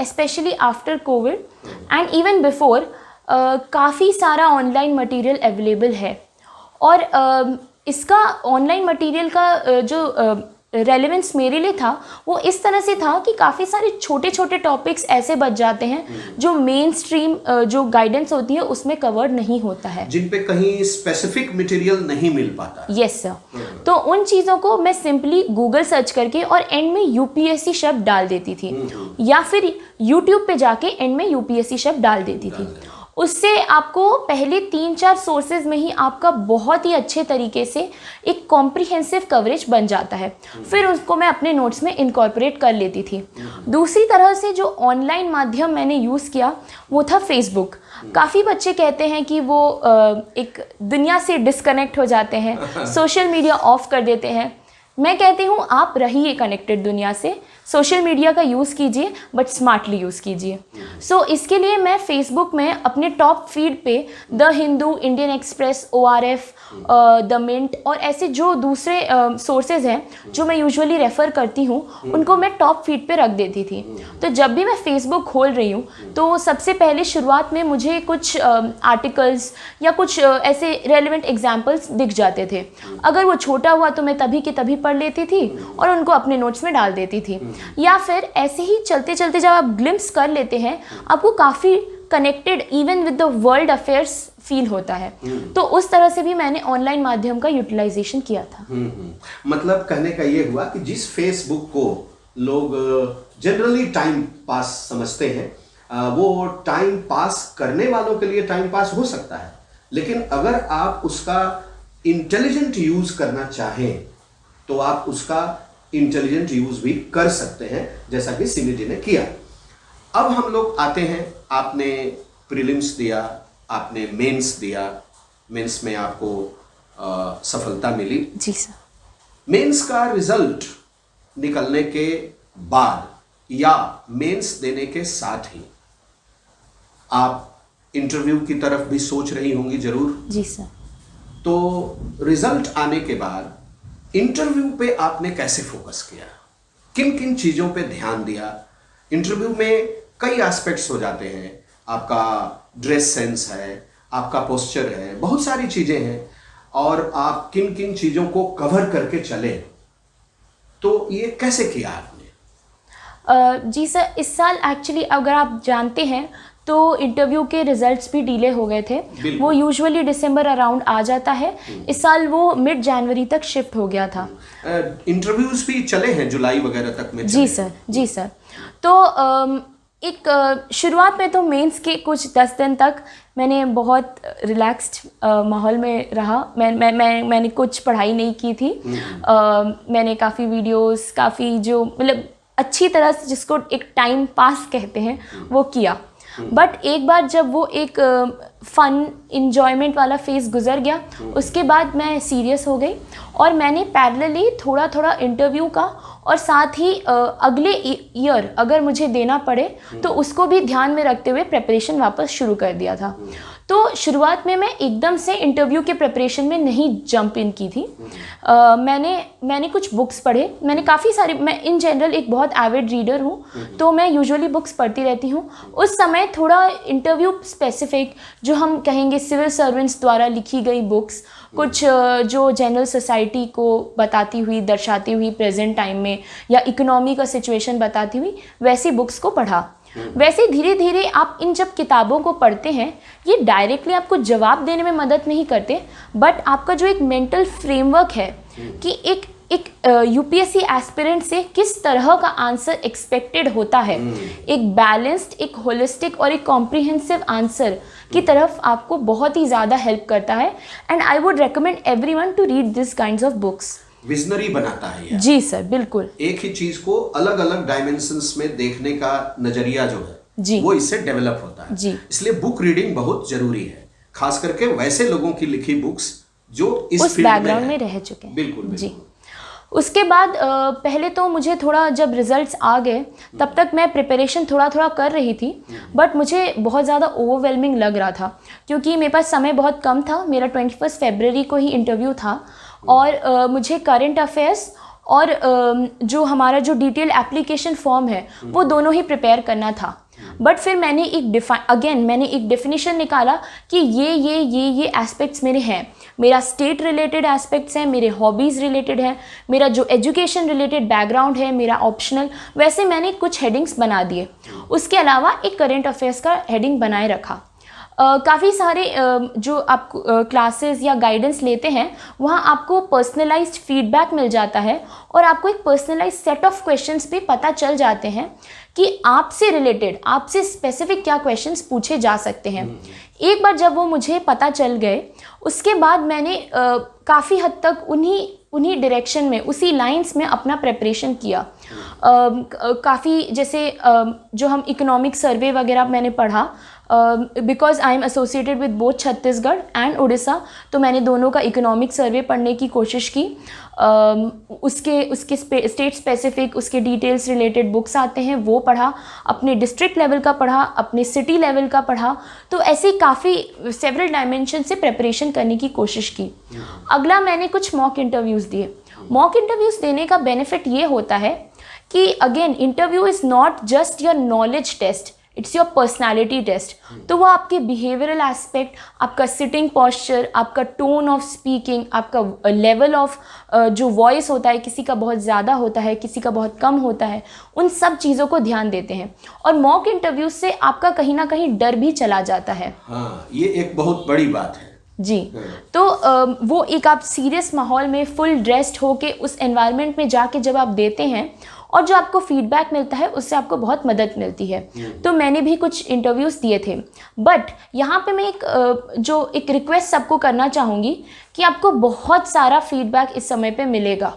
specially after Covid and even before काफ़ी सारा ऑनलाइन मटेरियल अवेलेबल है। और इसका ऑनलाइन मटेरियल का जो रेलेवेंस मेरे लिए था वो इस तरह से था कि काफ़ी सारे छोटे छोटे टॉपिक्स ऐसे बच जाते हैं जो मेन स्ट्रीम जो गाइडेंस होती है उसमें कवर नहीं होता है, जिन पे कहीं स्पेसिफिक मटेरियल नहीं मिल पाता। Yes sir. तो उन चीज़ों को मैं सिंपली गूगल सर्च करके और एंड में यूपीएससी शब्द डाल देती थी, या फिर यूट्यूब पे जाके एंड में यूपीएससी शब्द डाल देती थी। उससे आपको पहले 3-4 सोर्सेज में ही आपका बहुत ही अच्छे तरीके से एक कॉम्प्रिहेंसिव कवरेज बन जाता है। फिर उसको मैं अपने नोट्स में इनकॉर्पोरेट कर लेती थी। दूसरी तरह से जो ऑनलाइन माध्यम मैंने यूज़ किया वो था फेसबुक। काफ़ी बच्चे कहते हैं कि वो एक दुनिया से डिस्कनेक्ट हो जाते हैं, सोशल मीडिया ऑफ कर देते हैं। मैं कहती हूँ आप रहिए कनेक्टेड दुनिया से, सोशल मीडिया का यूज़ कीजिए बट स्मार्टली यूज़ कीजिए। सो इसके लिए मैं फेसबुक में अपने टॉप फीड पे the Hindu, Indian Express, ORF, the Mint और ऐसे जो दूसरे सोर्सेज हैं जो मैं यूजुअली रेफ़र करती हूँ उनको मैं टॉप फीड पे रख देती थी। तो जब भी मैं फेसबुक खोल रही हूँ तो सबसे पहले शुरुआत में मुझे कुछ आर्टिकल्स या कुछ ऐसे रेलेवेंट एग्जाम्पल्स दिख जाते थे। अगर वो छोटा हुआ तो मैं तभी के तभी पढ़ लेती थी और उनको अपने नोट्स में डाल देती थी। या फिर ऐसे ही चलते चलते जब आप ग्लिम्स कर लेते हैं आपको काफ़ी connected even with the world affairs feel होता है। तो उस तरह से भी मैंने ऑनलाइन माध्यम का यूटिलाइजेशन किया था। मतलब कहने का ये हुआ कि जिस फेसबुक को लोग जनरली टाइम पास समझते हैं वो टाइम पास करने वालों के लिए टाइम पास हो सकता है, लेकिन अगर आप उसका इंटेलिजेंट यूज़ करना चाहें तो आप उसका इंटेलिजेंट यूज़ भी कर सकते हैं, जैसा कि सिमी जी ने किया। अब हम लोग आते हैं, आपने प्रीलिम्स दिया, आपने मेंस दिया, मेंस में आपको सफलता मिली। जी सर। मेंस का रिजल्ट निकलने के बाद या मेंस देने के साथ ही आप इंटरव्यू की तरफ भी सोच रही होंगी जरूर। जी सर। तो रिजल्ट आने के बाद इंटरव्यू पे आपने कैसे फोकस किया, किन किन चीज़ों पे ध्यान दिया? इंटरव्यू में कई एस्पेक्ट्स हो जाते हैं, आपका ड्रेस सेंस है, आपका पोस्चर है, बहुत सारी चीज़ें हैं, और आप किन किन चीज़ों को कवर करके चले, तो ये कैसे किया आपने? जी सर, इस साल एक्चुअली अगर आप जानते हैं तो इंटरव्यू के रिजल्ट्स भी डिले हो गए थे। वो यूजुअली दिसंबर अराउंड आ जाता है, इस साल वो मिड जनवरी तक शिफ्ट हो गया था। इंटरव्यूज भी चले हैं जुलाई वगैरह तक में? जी सर, जी सर। तो एक शुरुआत में तो मेंस के कुछ 10 दिन तक मैंने बहुत रिलैक्स्ड माहौल में रहा। मैंने कुछ पढ़ाई नहीं की थी। मैंने काफ़ी वीडियोस, काफ़ी जो मतलब अच्छी तरह से जिसको एक टाइम पास कहते हैं वो किया। बट एक बार जब वो एक फ़न इंजॉयमेंट वाला फेज़ गुजर गया, उसके बाद मैं सीरियस हो गई और मैंने पैरेलली थोड़ा थोड़ा इंटरव्यू का और साथ ही अगले ईयर अगर मुझे देना पड़े तो उसको भी ध्यान में रखते हुए प्रिपरेशन वापस शुरू कर दिया था। तो शुरुआत में मैं एकदम से इंटरव्यू के प्रिपरेशन में नहीं जंप इन की थी। मैंने कुछ बुक्स पढ़े। मैंने काफ़ी सारे, मैं इन जनरल एक बहुत एविड रीडर हूँ, तो मैं यूजुअली बुक्स पढ़ती रहती हूँ। उस समय थोड़ा इंटरव्यू स्पेसिफिक, जो हम कहेंगे सिविल सर्वेंट्स द्वारा लिखी गई बुक्स, कुछ जो जनरल सोसाइटी को बताती हुई, दर्शाती हुई प्रेजेंट टाइम में, या इकोनॉमी का सिचुएशन बताती हुई, वैसी बुक्स को पढ़ा। वैसे धीरे धीरे आप इन जब किताबों को पढ़ते हैं, ये डायरेक्टली आपको जवाब देने में मदद नहीं करते, बट आपका जो एक मेंटल फ्रेमवर्क है कि एक यूपीएससी एस्पिरेंट से किस तरह का आंसर एक्सपेक्टेड होता है, एक बैलेंस्ड, एक होलिस्टिक और एक कॉम्प्रिहेंसिव आंसर की तरफ आपको बहुत ही ज़्यादा हेल्प करता है। And I would recommend everyone to read this kinds of books. Visionary बनाता है ये। जी सर, बिल्कुल। एक ही चीज को अलग अलग डायमेंशंस में देखने का नजरिया जो है जी, वो इससे डेवलप होता है। जी, इसलिए बुक रीडिंग बहुत जरूरी है, खास करके वैसे लोगों की लिखी बुक्स जो इस उस फील्ड बैकग्राउंड में है। रह चुके हैं। बिल्कुल, बिल्कुल। जी। उसके बाद पहले तो मुझे थोड़ा, जब रिजल्ट्स आ गए तब तक मैं प्रिपरेशन थोड़ा थोड़ा कर रही थी, बट मुझे बहुत ज़्यादा ओवरवेलमिंग लग रहा था क्योंकि मेरे पास समय बहुत कम था। मेरा 21 फरवरी को ही इंटरव्यू था और मुझे करंट अफेयर्स और जो हमारा जो डिटेल एप्लीकेशन फॉर्म है वो दोनों ही प्रिपेयर करना था। बट फिर मैंने एक डेफिनेशन निकाला कि ये एस्पेक्ट्स मेरे हैं। मेरा स्टेट रिलेटेड एस्पेक्ट्स हैं, मेरे हॉबीज़ रिलेटेड है, मेरा जो एजुकेशन रिलेटेड बैकग्राउंड है, मेरा ऑप्शनल, वैसे मैंने कुछ हेडिंग्स बना दिए। उसके अलावा एक करंट अफेयर्स का हेडिंग बनाए रखा। काफ़ी सारे जो आप क्लासेस या गाइडेंस लेते हैं वहाँ आपको पर्सनलाइज्ड फीडबैक मिल जाता है और आपको एक पर्सनलाइज्ड सेट ऑफ क्वेश्चंस भी पता चल जाते हैं कि आपसे रिलेटेड, आपसे स्पेसिफिक क्या क्वेश्चंस पूछे जा सकते हैं। एक बार जब वो मुझे पता चल गए, उसके बाद मैंने काफ़ी हद तक उन्हीं डायरेक्शन में, उसी लाइंस में अपना प्रिपरेशन किया। काफ़ी जैसे जो हम इकोनॉमिक सर्वे वगैरह मैंने पढ़ा, because I am associated with both Chhattisgarh and Orissa, तो मैंने दोनों का इकोनॉमिक सर्वे पढ़ने की कोशिश की। उसके स्टेट स्पेसिफिक, उसके डिटेल्स रिलेटेड बुक्स आते हैं वो पढ़ा, अपने डिस्ट्रिक्ट लेवल का पढ़ा, अपने सिटी लेवल का पढ़ा। तो ऐसे काफ़ी सेवरल डायमेंशन से प्रिपरेशन करने की कोशिश की। अगला मैंने कुछ मॉक इंटरव्यूज़ दिए। मॉक इंटरव्यूज़ देने का बेनिफिट ये होता है कि again interview is not just your knowledge test, it's your personality test. तो वो आपके बिहेवियरल एस्पेक्ट, आपका सिटिंग पॉस्चर, आपका टोन ऑफ स्पीकिंग, आपका लेवल ऑफ जो वॉइस होता है, किसी का बहुत ज़्यादा होता है, किसी का बहुत कम होता है, उन सब चीज़ों को ध्यान देते हैं। और मॉक इंटरव्यू से आपका कहीं ना कहीं डर भी चला जाता है। हाँ, ये एक बहुत बड़ी बात है जी। तो वो एक आप सीरियस माहौल में फुल ड्रेस्ड होके उस एनवायरनमेंट में जाके जब आप देते हैं और जो आपको फीडबैक मिलता है उससे आपको बहुत मदद मिलती है। तो मैंने भी कुछ इंटरव्यूज़ दिए थे। बट यहाँ पे मैं एक रिक्वेस्ट सबको करना चाहूँगी कि आपको बहुत सारा फीडबैक इस समय पे मिलेगा।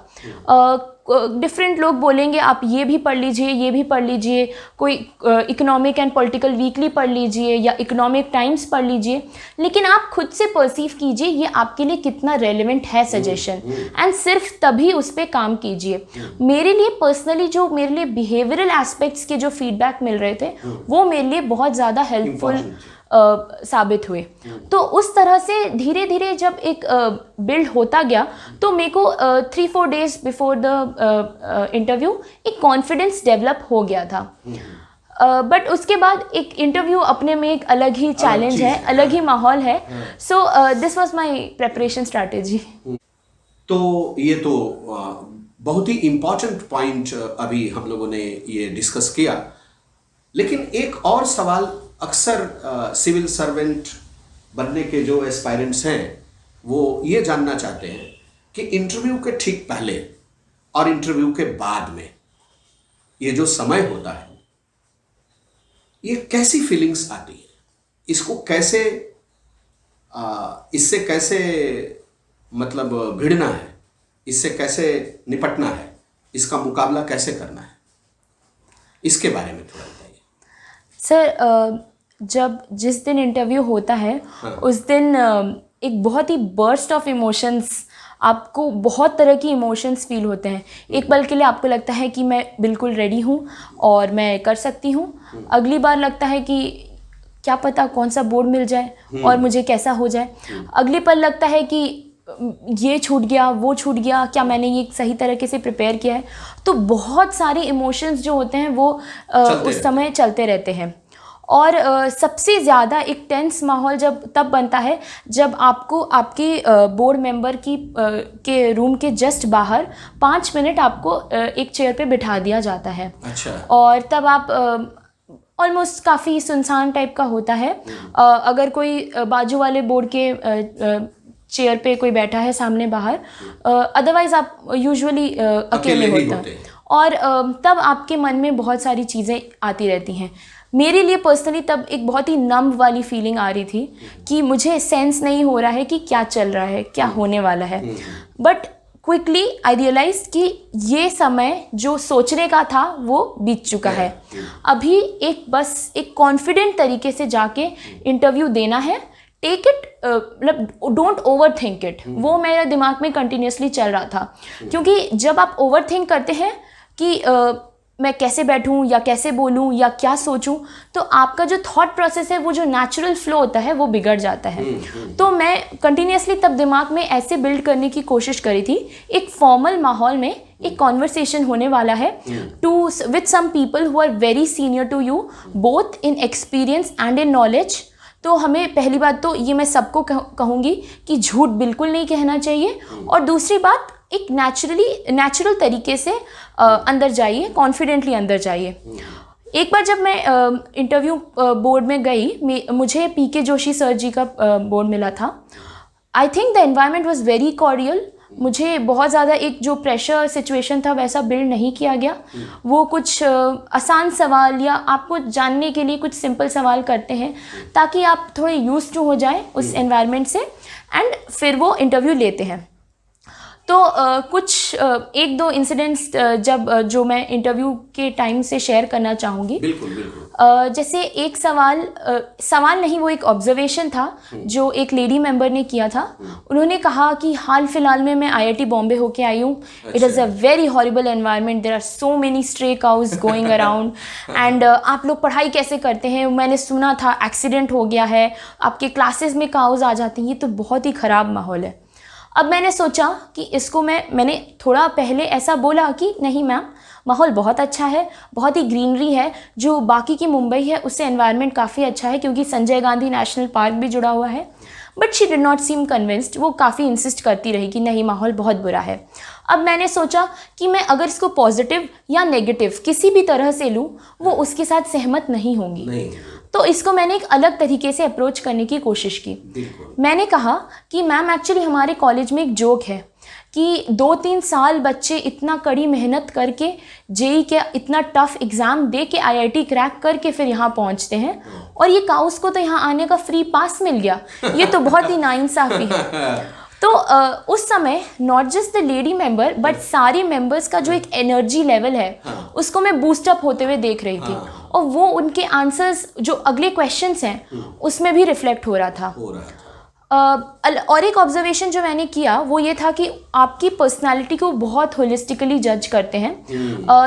डिफरेंट लोग बोलेंगे आप ये भी पढ़ लीजिए, ये भी पढ़ लीजिए, कोई इकोनॉमिक एंड पॉलिटिकल वीकली पढ़ लीजिए या इकोनॉमिक टाइम्स पढ़ लीजिए, लेकिन आप खुद से परसीव कीजिए ये आपके लिए कितना रेलेवेंट है सजेशन, एंड सिर्फ तभी उस पर काम कीजिए। मेरे लिए पर्सनली जो मेरे लिए बिहेवियरल एस्पेक्ट्स के जो फीडबैक मिल रहे थे वो मेरे लिए बहुत ज़्यादा हेल्पफुल साबित हुए। तो उस तरह से धीरे धीरे जब एक बिल्ड होता गया तो मेरे को 3-4 डेज बिफोर द इंटरव्यू एक कॉन्फिडेंस डेवलप हो गया था। बट उसके बाद एक इंटरव्यू अपने में एक अलग ही चैलेंज है, अलग ही माहौल है। So this was my preparation strategy. तो ये तो बहुत ही इम्पोर्टेंट पॉइंट अभी हम लोगों ने ये डिस्कस किया, लेकिन एक और सवाल अक्सर सिविल सर्वेंट बनने के जो एस्पायरेंट्स हैं वो ये जानना चाहते हैं कि इंटरव्यू के ठीक पहले और इंटरव्यू के बाद में ये जो समय होता है ये कैसी फीलिंग्स आती है, इसको कैसे इससे कैसे मतलब भिड़ना है, इससे कैसे निपटना है, इसका मुकाबला कैसे करना है, इसके बारे में थोड़ा बताइए। सर जब जिस दिन इंटरव्यू होता है उस दिन एक बहुत ही बर्स्ट ऑफ इमोशंस, आपको बहुत तरह की इमोशंस फील होते हैं। एक पल के लिए आपको लगता है कि मैं बिल्कुल रेडी हूँ और मैं कर सकती हूँ। अगली बार लगता है कि क्या पता कौन सा बोर्ड मिल जाए और मुझे कैसा हो जाए। अगले पल लगता है कि ये छूट गया, वो छूट गया, क्या मैंने ये सही तरीके से प्रिपेयर किया है। तो बहुत सारे इमोशंस जो होते हैं वो उस समय चलते रहते हैं। और सबसे ज़्यादा एक टेंस माहौल जब तब बनता है जब आपको आपके बोर्ड मेंबर के रूम के जस्ट बाहर 5 मिनट आपको एक चेयर पे बिठा दिया जाता है। अच्छा। और तब आप ऑलमोस्ट काफ़ी सुनसान टाइप का होता है। अगर कोई बाजू वाले बोर्ड के चेयर पे कोई बैठा है सामने बाहर, अदरवाइज आप यूजुअली अकेले होते हैं। और तब आपके मन में बहुत सारी चीज़ें आती रहती हैं। मेरे लिए पर्सनली तब एक बहुत ही नम वाली फीलिंग आ रही थी कि मुझे सेंस नहीं हो रहा है कि क्या चल रहा है, क्या होने वाला है। बट क्विकली आई रियलाइज कि ये समय जो सोचने का था वो बीत चुका है। अभी बस एक कॉन्फिडेंट तरीके से जाके इंटरव्यू देना है। टेक इट, मतलब डोंट ओवर थिंक इट। वो मेरे दिमाग में कंटिन्यूसली चल रहा था, क्योंकि जब आप ओवर थिंक करते हैं कि मैं कैसे बैठूं या कैसे बोलूं या क्या सोचूं, तो आपका जो थॉट प्रोसेस है, वो जो नेचुरल फ्लो होता है, वो बिगड़ जाता है। तो मैं कंटिन्यूसली तब दिमाग में ऐसे बिल्ड करने की कोशिश करी थी, एक फॉर्मल माहौल में एक कॉन्वर्सेशन होने वाला है with some people who are very senior to you, both in experience and in knowledge. तो हमें पहली बात तो ये मैं सबको कहूँगी कि झूठ बिल्कुल नहीं कहना चाहिए। और दूसरी बात, एक नेचुरल तरीके से अंदर जाइए, कॉन्फिडेंटली अंदर जाइए। एक बार जब मैं इंटरव्यू बोर्ड में गई, मुझे पीके जोशी सर जी का बोर्ड मिला था। I think the environment was very cordial. मुझे बहुत ज़्यादा एक जो प्रेशर सिचुएशन था वैसा बिल्ड नहीं किया गया। वो कुछ आसान सवाल या आपको जानने के लिए कुछ सिंपल सवाल करते हैं ताकि आप थोड़े यूज्ड टू हो जाएं उस एनवायरनमेंट से, एंड फिर वो इंटरव्यू लेते हैं। तो कुछ एक दो इंसिडेंट्स जो मैं इंटरव्यू के टाइम से शेयर करना चाहूँगी। बिल्कुल बिल्कुल। जैसे एक सवाल नहीं, वो एक ऑब्जर्वेशन था जो एक लेडी मेंबर ने किया था। उन्होंने कहा कि हाल फिलहाल में मैं IIT बॉम्बे होके आई हूँ। It is a very horrible environment, there are so many stray cows going around and आप लोग पढ़ाई कैसे करते हैं? मैंने सुना था एक्सीडेंट हो गया है, आपके क्लासेस में काउज आ जाती हैं। ये तो बहुत ही ख़राब माहौल है। अब मैंने सोचा कि इसको मैंने थोड़ा पहले ऐसा बोला कि नहीं मैम, माहौल बहुत अच्छा है, बहुत ही ग्रीनरी है। जो बाकी की मुंबई है उससे एनवायरनमेंट काफ़ी अच्छा है, क्योंकि संजय गांधी नेशनल पार्क भी जुड़ा हुआ है। But she did not seem convinced. वो काफ़ी इंसिस्ट करती रही कि नहीं, माहौल बहुत बुरा है। अब मैंने सोचा कि मैं अगर इसको पॉजिटिव या नेगेटिव किसी भी तरह से लूँ, वो उसके साथ सहमत नहीं होंगी। तो इसको मैंने एक अलग तरीके से अप्रोच करने की कोशिश की। मैंने कहा कि मैम, एक्चुअली हमारे कॉलेज में एक जोक है कि 2-3 साल बच्चे इतना कड़ी मेहनत करके जेई के इतना टफ एग्ज़ाम दे के IIT क्रैक करके फिर यहाँ पहुँचते हैं, और ये काउस को तो यहाँ आने का फ्री पास मिल गया। ये तो बहुत ही नाइंसाफ़ी है। तो उस समय not just the lady member but सारे मेंबर्स का जो एक एनर्जी लेवल है उसको मैं बूस्ट अप होते हुए देख रही थी, और वो उनके आंसर्स जो अगले क्वेश्चंस हैं उसमें भी रिफ्लेक्ट हो रहा था। और एक ऑब्जर्वेशन जो मैंने किया वो ये था कि आपकी पर्सनालिटी को बहुत होलिस्टिकली जज करते हैं,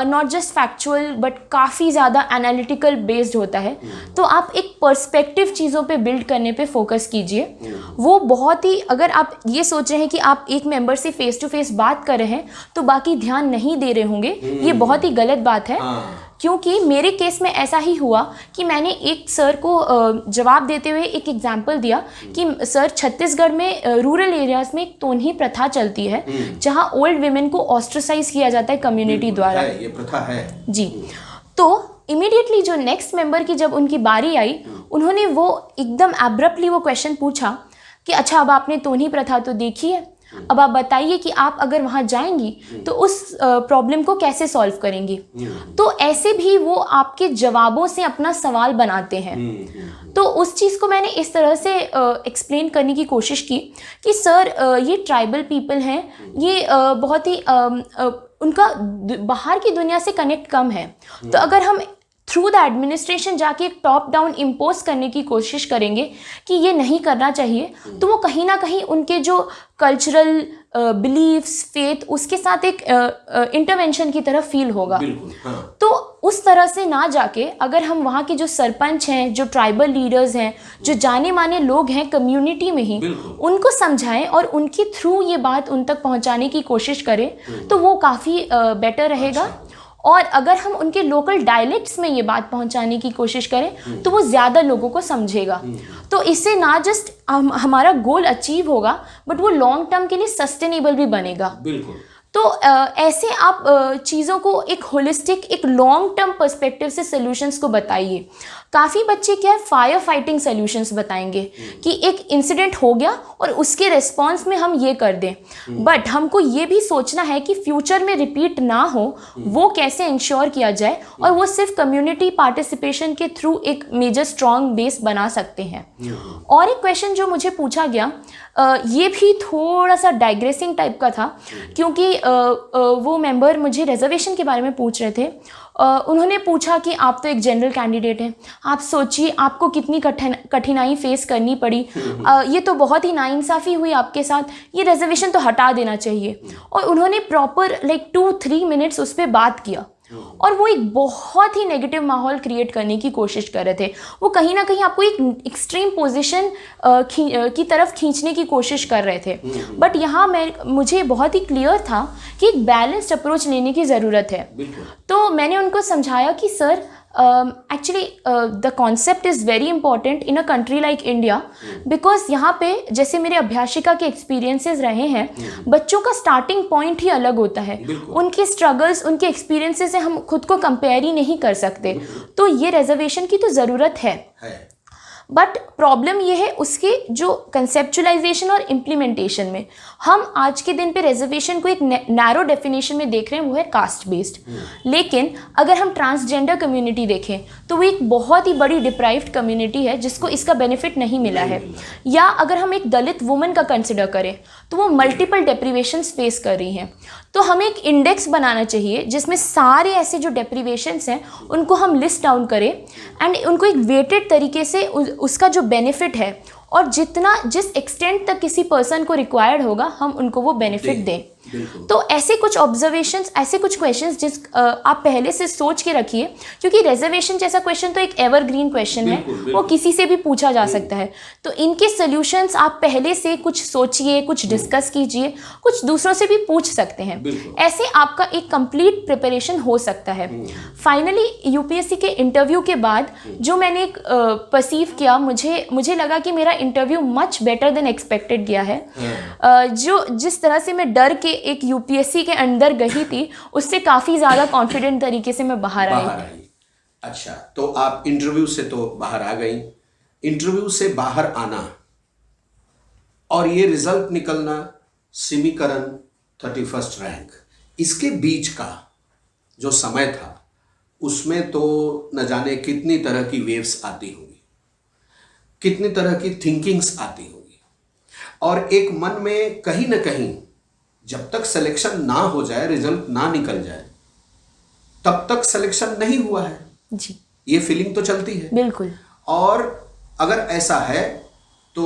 नॉट जस्ट फैक्चुअल बट काफ़ी ज़्यादा एनालिटिकल बेस्ड होता है। तो आप एक पर्सपेक्टिव चीज़ों पे बिल्ड करने पे फोकस कीजिए। वो बहुत ही, अगर आप ये सोच रहे हैं कि आप एक मेंबर से फेस टू फेस बात कर रहे हैं तो बाकी ध्यान नहीं दे रहे होंगे, ये बहुत ही गलत बात है। क्योंकि मेरे केस में ऐसा ही हुआ कि मैंने एक सर को जवाब देते हुए एक एग्जाम्पल दिया कि सर, छत्तीसगढ़ में रूरल एरियाज़ में एक तोन्ही प्रथा चलती है जहां ओल्ड विमेन को ऑस्ट्रेसाइज किया जाता है कम्युनिटी द्वारा। ये प्रथा है जी। तो इमीडिएटली जो नेक्स्ट मेंबर की जब उनकी बारी आई, उन्होंने वो एकदम एब्रप्टली वो क्वेश्चन पूछा कि अच्छा अब आपने तोनी प्रथा तो देखी है, अब आप बताइए कि आप अगर वहाँ जाएंगी तो उस प्रॉब्लम को कैसे सॉल्व करेंगी। तो ऐसे भी वो आपके जवाबों से अपना सवाल बनाते हैं। तो उस चीज़ को मैंने इस तरह से एक्सप्लेन करने की कोशिश की कि सर ये ट्राइबल पीपल हैं, ये बहुत ही उनका बाहर की दुनिया से कनेक्ट कम है। तो अगर हम थ्रू द एडमिनिस्ट्रेशन जाके एक टॉप डाउन इम्पोज करने की कोशिश करेंगे कि ये नहीं करना चाहिए, तो वो कहीं ना कहीं उनके जो कल्चरल बिलीव्स, फेथ, उसके साथ एक इंटरवेंशन की तरफ फील होगा। हाँ। तो उस तरह से ना जाके अगर हम वहाँ के जो सरपंच हैं, जो ट्राइबल लीडर्स हैं, जो जाने माने लोग हैं कम्युनिटी में ही, उनको समझाएं और उनके थ्रू ये बात उन तक पहुँचाने की कोशिश करें तो वो काफ़ी बेटर रहेगा। और अगर हम उनके लोकल डायलेक्ट्स में ये बात पहुंचाने की कोशिश करें तो वो ज़्यादा लोगों को समझेगा। तो इससे ना जस्ट हमारा गोल अचीव होगा बट वो लॉन्ग टर्म के लिए सस्टेनेबल भी बनेगा। बिल्कुल। तो ऐसे आप चीज़ों को एक होलिस्टिक, एक लॉन्ग टर्म पर्सपेक्टिव से सॉल्यूशंस को बताइए। काफ़ी बच्चे क्या है फायर फाइटिंग सॉल्यूशंस बताएंगे कि एक इंसिडेंट हो गया और उसके रिस्पॉन्स में हम ये कर दें, बट हमको ये भी सोचना है कि फ्यूचर में रिपीट ना हो, वो कैसे इंश्योर किया जाए, और वो सिर्फ कम्युनिटी पार्टिसिपेशन के थ्रू एक मेजर स्ट्रॉन्ग बेस बना सकते हैं। और एक क्वेश्चन जो मुझे पूछा गया ये भी थोड़ा सा डाइग्रेसिंग टाइप का था, क्योंकि वो मेंबर मुझे रिजर्वेशन के बारे में पूछ रहे थे। उन्होंने पूछा कि आप तो एक जनरल कैंडिडेट हैं, आप सोचिए आपको कितनी कठिनाई फेस करनी पड़ी, ये तो बहुत ही नाइंसाफ़ी हुई आपके साथ, ये रिजर्वेशन तो हटा देना चाहिए। और उन्होंने प्रॉपर 2-3 मिनट्स उस पर बात किया और वो एक बहुत ही नेगेटिव माहौल क्रिएट करने की कोशिश कर रहे थे। वो कहीं ना कहीं आपको एक एक्सट्रीम पोजीशन की तरफ खींचने की कोशिश कर रहे थे। बट यहाँ मुझे बहुत ही क्लियर था कि एक बैलेंस्ड अप्रोच लेने की ज़रूरत है। तो मैंने उनको समझाया कि sir actually the concept is very important in a country like India, because यहाँ पे जैसे मेरे अभ्यासिका के एक्सपीरियंसेस रहे हैं, बच्चों का स्टार्टिंग पॉइंट ही अलग होता है, उनके स्ट्रगल्स, उनके एक्सपीरियंसेस से हम खुद को कंपेयर ही नहीं कर सकते। तो ये रिजर्वेशन की तो ज़रूरत है, बट प्रॉब्लम ये है उसके जो कंसेप्चुलाइजेशन और इम्प्लीमेंटेशन में। हम आज के दिन पे रिजर्वेशन को एक नैरो डेफिनेशन में देख रहे हैं, वो है कास्ट बेस्ड। लेकिन अगर हम ट्रांसजेंडर कम्युनिटी देखें तो वो एक बहुत ही बड़ी डिप्राइव्ड कम्युनिटी है जिसको इसका बेनिफिट नहीं मिला है। या अगर हम एक दलित वुमन का कंसिडर करें तो वो मल्टीपल डेप्रीवेशंस फेस कर रही हैं। तो हमें एक इंडेक्स बनाना चाहिए जिसमें सारे ऐसे जो डेप्रीवेशंस हैं उनको हम लिस्ट डाउन करें एंड उनको एक वेटेड तरीके से उसका जो बेनिफिट है और जिस एक्सटेंट तक किसी पर्सन को रिक्वायर्ड होगा हम उनको वो बेनिफिट दें। तो ऐसे कुछ ऑब्जर्वेशंस, ऐसे कुछ क्वेश्चंस आप पहले से सोच के रखिए, क्योंकि रिजर्वेशन जैसा क्वेश्चन तो एक एवरग्रीन क्वेश्चन है, वो किसी से भी पूछा जा सकता है। तो इनके सॉल्यूशंस आप पहले से कुछ सोचिए, कुछ डिस्कस कीजिए, कुछ दूसरों से भी पूछ सकते हैं। ऐसे आपका एक कंप्लीट प्रिपरेशन हो सकता है। फाइनली यूपीएससी के इंटरव्यू के बाद जो मैंने एक परसीव किया, मुझे लगा कि मेरा interview much better than expected गया है। जिस तरह से मैं डर के एक यूपीएससी के अंदर गई थी, उससे काफ़ी ज़्यादा कॉन्फिडेंट तरीके से मैं बाहर आई। अच्छा, तो आप इंटरव्यू से तो बाहर आ गई, इंटरव्यू से बाहर आना और ये रिजल्ट निकलना, सिमीकरण 31st रैंक, इसके बीच का जो समय था उसमें तो न जाने कितनी तरह की वेव्स आती होंगी, कितनी तरह की थिंकिंग्स आती होंगी, और एक मन में कहीं ना कहीं जब तक सिलेक्शन ना हो जाए, रिजल्ट ना निकल जाए, तब तक सिलेक्शन नहीं हुआ है जी, ये फीलिंग तो चलती है। बिल्कुल। और अगर ऐसा है तो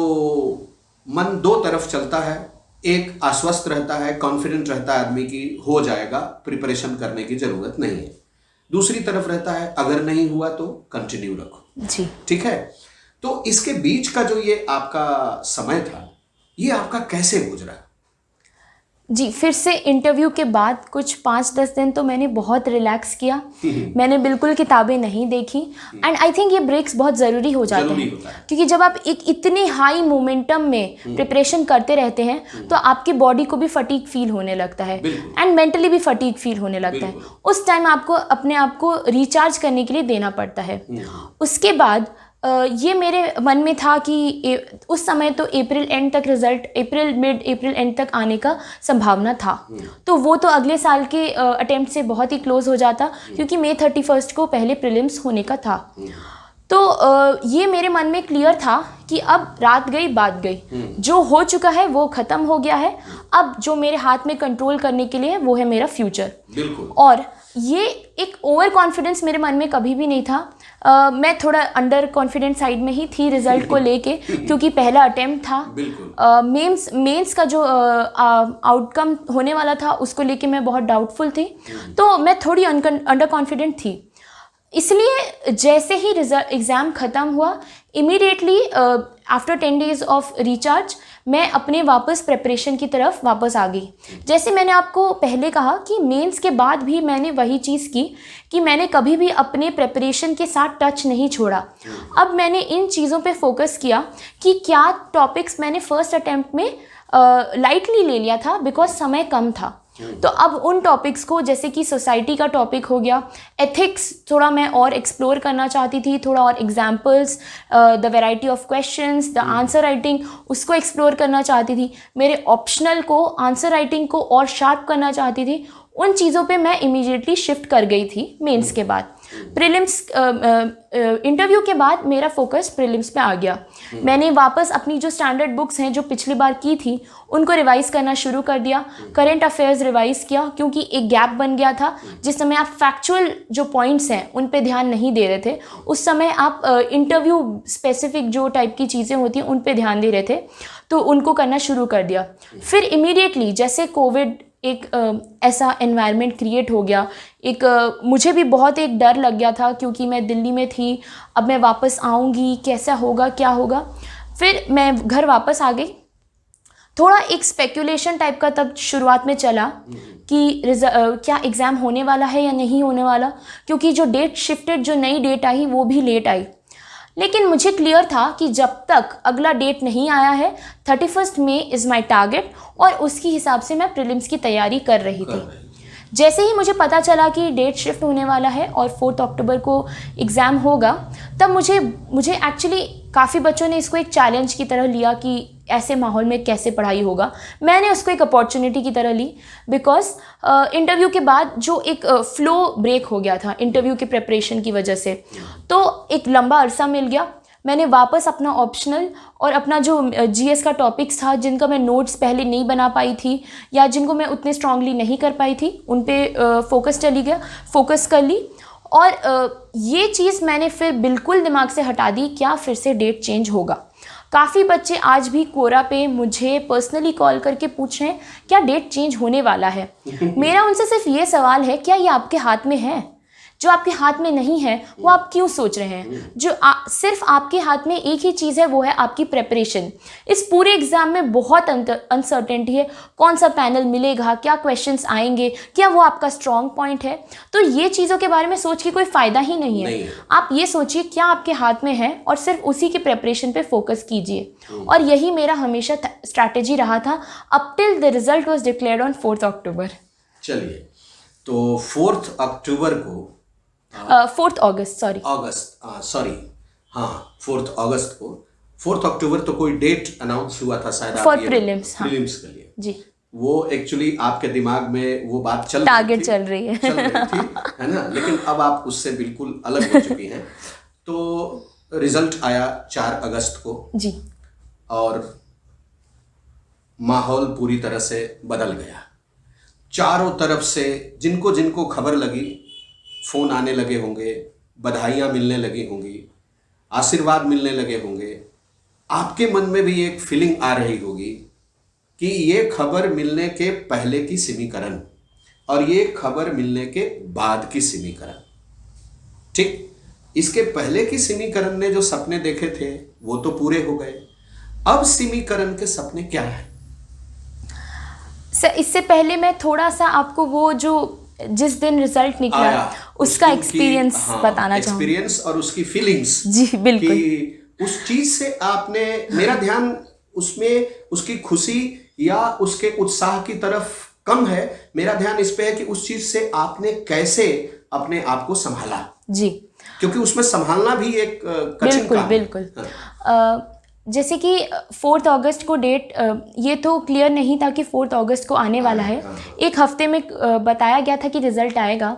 मन दो तरफ चलता है, एक आश्वस्त रहता है, कॉन्फिडेंट रहता है आदमी की हो जाएगा, प्रिपरेशन करने की जरूरत नहीं है। दूसरी तरफ रहता है अगर नहीं हुआ तो कंटिन्यू रखो जी, ठीक है। तो इसके बीच का जो ये आपका समय था, ये आपका कैसे गुजरा? जी, फिर से इंटरव्यू के बाद कुछ 5-10 दिन तो मैंने बहुत रिलैक्स किया। मैंने बिल्कुल किताबें नहीं देखी, एंड आई थिंक ये ब्रेक्स बहुत ज़रूरी हो जाते हैं, क्योंकि जब आप एक इतने हाई मोमेंटम में प्रिपरेशन करते रहते हैं तो आपकी बॉडी को भी फटीग फील होने लगता है एंड मेंटली भी फटीग फील होने लगता है। उस टाइम आपको अपने आप को रिचार्ज करने के लिए देना पड़ता है। उसके बाद ये मेरे मन में था कि उस समय तो अप्रैल एंड तक रिज़ल्ट, मिड अप्रैल एंड तक आने का संभावना था। तो वो तो अगले साल के अटेम्प्ट से बहुत ही क्लोज हो जाता, क्योंकि मई 31 को पहले प्रीलिम्स होने का था। तो ये मेरे मन में क्लियर था कि अब रात गई बात गई, जो हो चुका है वो ख़त्म हो गया है। अब जो मेरे हाथ में कंट्रोल करने के लिए है वो है मेरा फ्यूचर। बिल्कुल। और ये एक ओवर कॉन्फिडेंस मेरे मन में कभी भी नहीं था। मैं थोड़ा अंडर कॉन्फिडेंट साइड में ही थी रिजल्ट को लेके, क्योंकि पहला अटेम्प्ट था। मेंस का जो आउटकम होने वाला था उसको लेके मैं बहुत डाउटफुल थी, तो मैं थोड़ी अंडर कॉन्फिडेंट थी। इसलिए जैसे ही एग्ज़ाम ख़त्म हुआ, immediately after 10 days of recharge मैं अपने वापस प्रिपरेशन की तरफ वापस आ गई। जैसे मैंने आपको पहले कहा कि मेंस के बाद भी मैंने वही चीज़ की कि मैंने कभी भी अपने प्रिपरेशन के साथ टच नहीं छोड़ा। अब मैंने इन चीज़ों पे फोकस किया कि क्या टॉपिक्स मैंने फर्स्ट अटेम्प्ट में लाइटली ले लिया था, बिकॉज समय कम था। तो अब उन टॉपिक्स को, जैसे कि सोसाइटी का टॉपिक हो गया, एथिक्स थोड़ा मैं और एक्सप्लोर करना चाहती थी, थोड़ा और examples, the variety of questions, the answer writing, उसको एक्सप्लोर करना चाहती थी। मेरे ऑप्शनल को, आंसर राइटिंग को और शार्प करना चाहती थी। उन चीज़ों पे मैं इमीडिएटली शिफ्ट कर गई थी मेंस के बाद। प्रीलिम्स इंटरव्यू के बाद मेरा फोकस प्रीलिम्स पे आ गया। मैंने वापस अपनी जो स्टैंडर्ड बुक्स हैं जो पिछली बार की थी उनको रिवाइज़ करना शुरू कर दिया। करंट अफेयर्स रिवाइज़ किया, क्योंकि एक गैप बन गया था जिस समय आप फैक्चुअल जो पॉइंट्स हैं उन पे ध्यान नहीं दे रहे थे। उस समय आप इंटरव्यू स्पेसिफिक जो टाइप की चीज़ें होती हैं उन पे ध्यान दे रहे थे, तो उनको करना शुरू कर दिया। फिर इमीडिएटली जैसे कोविड एक ऐसा एनवायरनमेंट क्रिएट हो गया, मुझे भी बहुत एक डर लग गया था, क्योंकि मैं दिल्ली में थी, अब मैं वापस आऊँगी, कैसा होगा, क्या होगा। फिर मैं घर वापस आ गई। थोड़ा एक स्पेकुलेशन टाइप का तब शुरुआत में चला कि क्या एग्ज़ाम होने वाला है या नहीं होने वाला, क्योंकि जो डेट शिफ्टेड, जो नई डेट आई वो भी लेट आई। लेकिन मुझे क्लियर था कि जब तक अगला डेट नहीं आया है, 31 मई इज़ माई टारगेट, और उसके हिसाब से मैं प्रीलिम्स की तैयारी कर रही थी। जैसे ही मुझे पता चला कि डेट शिफ्ट होने वाला है और 4 अक्टूबर को एग्ज़ाम होगा, तब मुझे एक्चुअली काफ़ी बच्चों ने इसको एक चैलेंज की तरह लिया कि ऐसे माहौल में कैसे पढ़ाई होगा। मैंने उसको एक अपॉर्चुनिटी की तरह ली, बिकॉज इंटरव्यू के बाद जो एक फ्लो ब्रेक हो गया था इंटरव्यू के प्रिपरेशन की वजह से, तो एक लंबा अरसा मिल गया। मैंने वापस अपना ऑप्शनल और अपना जो जीएस का टॉपिक्स था, जिनका मैं नोट्स पहले नहीं बना पाई थी या जिनको मैं उतने स्ट्रांगली नहीं कर पाई थी, उन पे फोकस कर ली। और ये चीज़ मैंने फिर बिल्कुल दिमाग से हटा दी, क्या फिर से डेट चेंज होगा। काफ़ी बच्चे आज भी कोरा पे मुझे पर्सनली कॉल करके पूछ रहे हैं क्या डेट चेंज होने वाला है। मेरा उनसे सिर्फ ये सवाल है, क्या ये आपके हाथ में है? जो आपके हाथ में नहीं है वो आप क्यों सोच रहे हैं? जो सिर्फ आपके हाथ में एक ही चीज़ है, वो है आपकी प्रेपरेशन। इस पूरे एग्ज़ाम में बहुत अनसर्टेनिटी है, कौन सा पैनल मिलेगा, क्या क्वेश्चंस आएंगे, क्या वो आपका स्ट्रॉन्ग पॉइंट है। तो ये चीज़ों के बारे में सोच के कोई फ़ायदा ही नहीं है। आप ये सोचिए क्या आपके हाथ में है और सिर्फ उसी के प्रेपरेशन पे फोकस कीजिए। और यही मेरा हमेशा स्ट्रैटेजी रहा था up till the result was declared on 4 अक्टूबर। चलिए, तो 4 अक्टूबर को 4 अगस्त 4 अक्टूबर तो कोई डेट अनाउंस हुआ था शायद फॉर प्रीलिम्स के लिए जी। वो एक्चुअली आपके दिमाग में वो बात टारगेट चल रही है है ना, लेकिन अब आप उससे बिल्कुल अलग हो चुकी हैं। तो रिजल्ट आया 4 अगस्त को जी, और माहौल पूरी तरह से बदल गया। चारों तरफ से जिनको खबर लगी, फ़ोन आने लगे होंगे, बधाइयाँ मिलने लगी होंगी, आशीर्वाद मिलने लगे होंगे। आपके मन में भी एक फीलिंग आ रही होगी कि ये खबर मिलने के पहले की समीकरण और ये खबर मिलने के बाद की समीकरण, ठीक। इसके पहले की समीकरण ने जो सपने देखे थे वो तो पूरे हो गए। अब समीकरण के सपने क्या है? सर, इससे पहले मैं थोड़ा सा आपको वो जो जिस दिन रिजल्ट निकला उसका एक्सपीरियंस बताना चाहूँगी। एक्सपीरियंस और उसकी फीलिंग्स जी बिल्कुल। कि उस चीज से आपने, मेरा ध्यान उसमें उसकी खुशी या उसके उत्साह की तरफ कम है, मेरा ध्यान इस पे है कि उस चीज से आपने कैसे अपने आप को संभाला जी। क्योंकि उसमें संभालना भी एक कठिन बिल्कुल काम है। बिल्कुल। हाँ। जैसे कि 4 अगस्त को डेट, ये तो क्लियर नहीं था कि 4 अगस्त को आने वाला है। हाँ। एक हफ्ते में बताया गया था कि रिज़ल्ट आएगा।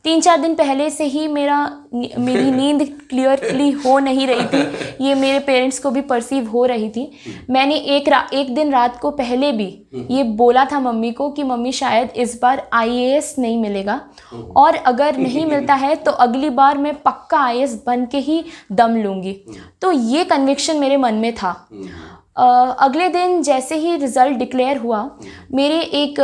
3-4 दिन पहले से ही मेरी नींद क्लियरली हो नहीं रही थी। ये मेरे पेरेंट्स को भी परसीव हो रही थी। मैंने एक दिन रात को पहले भी ये बोला था मम्मी को कि मम्मी शायद इस बार IAS नहीं मिलेगा, और अगर नहीं मिलता है तो अगली बार मैं पक्का IAS बन के ही दम लूँगी। तो ये कन्विक्शन मेरे मन में था। अगले दिन जैसे ही रिज़ल्ट डिक्लेयर हुआ, मेरे एक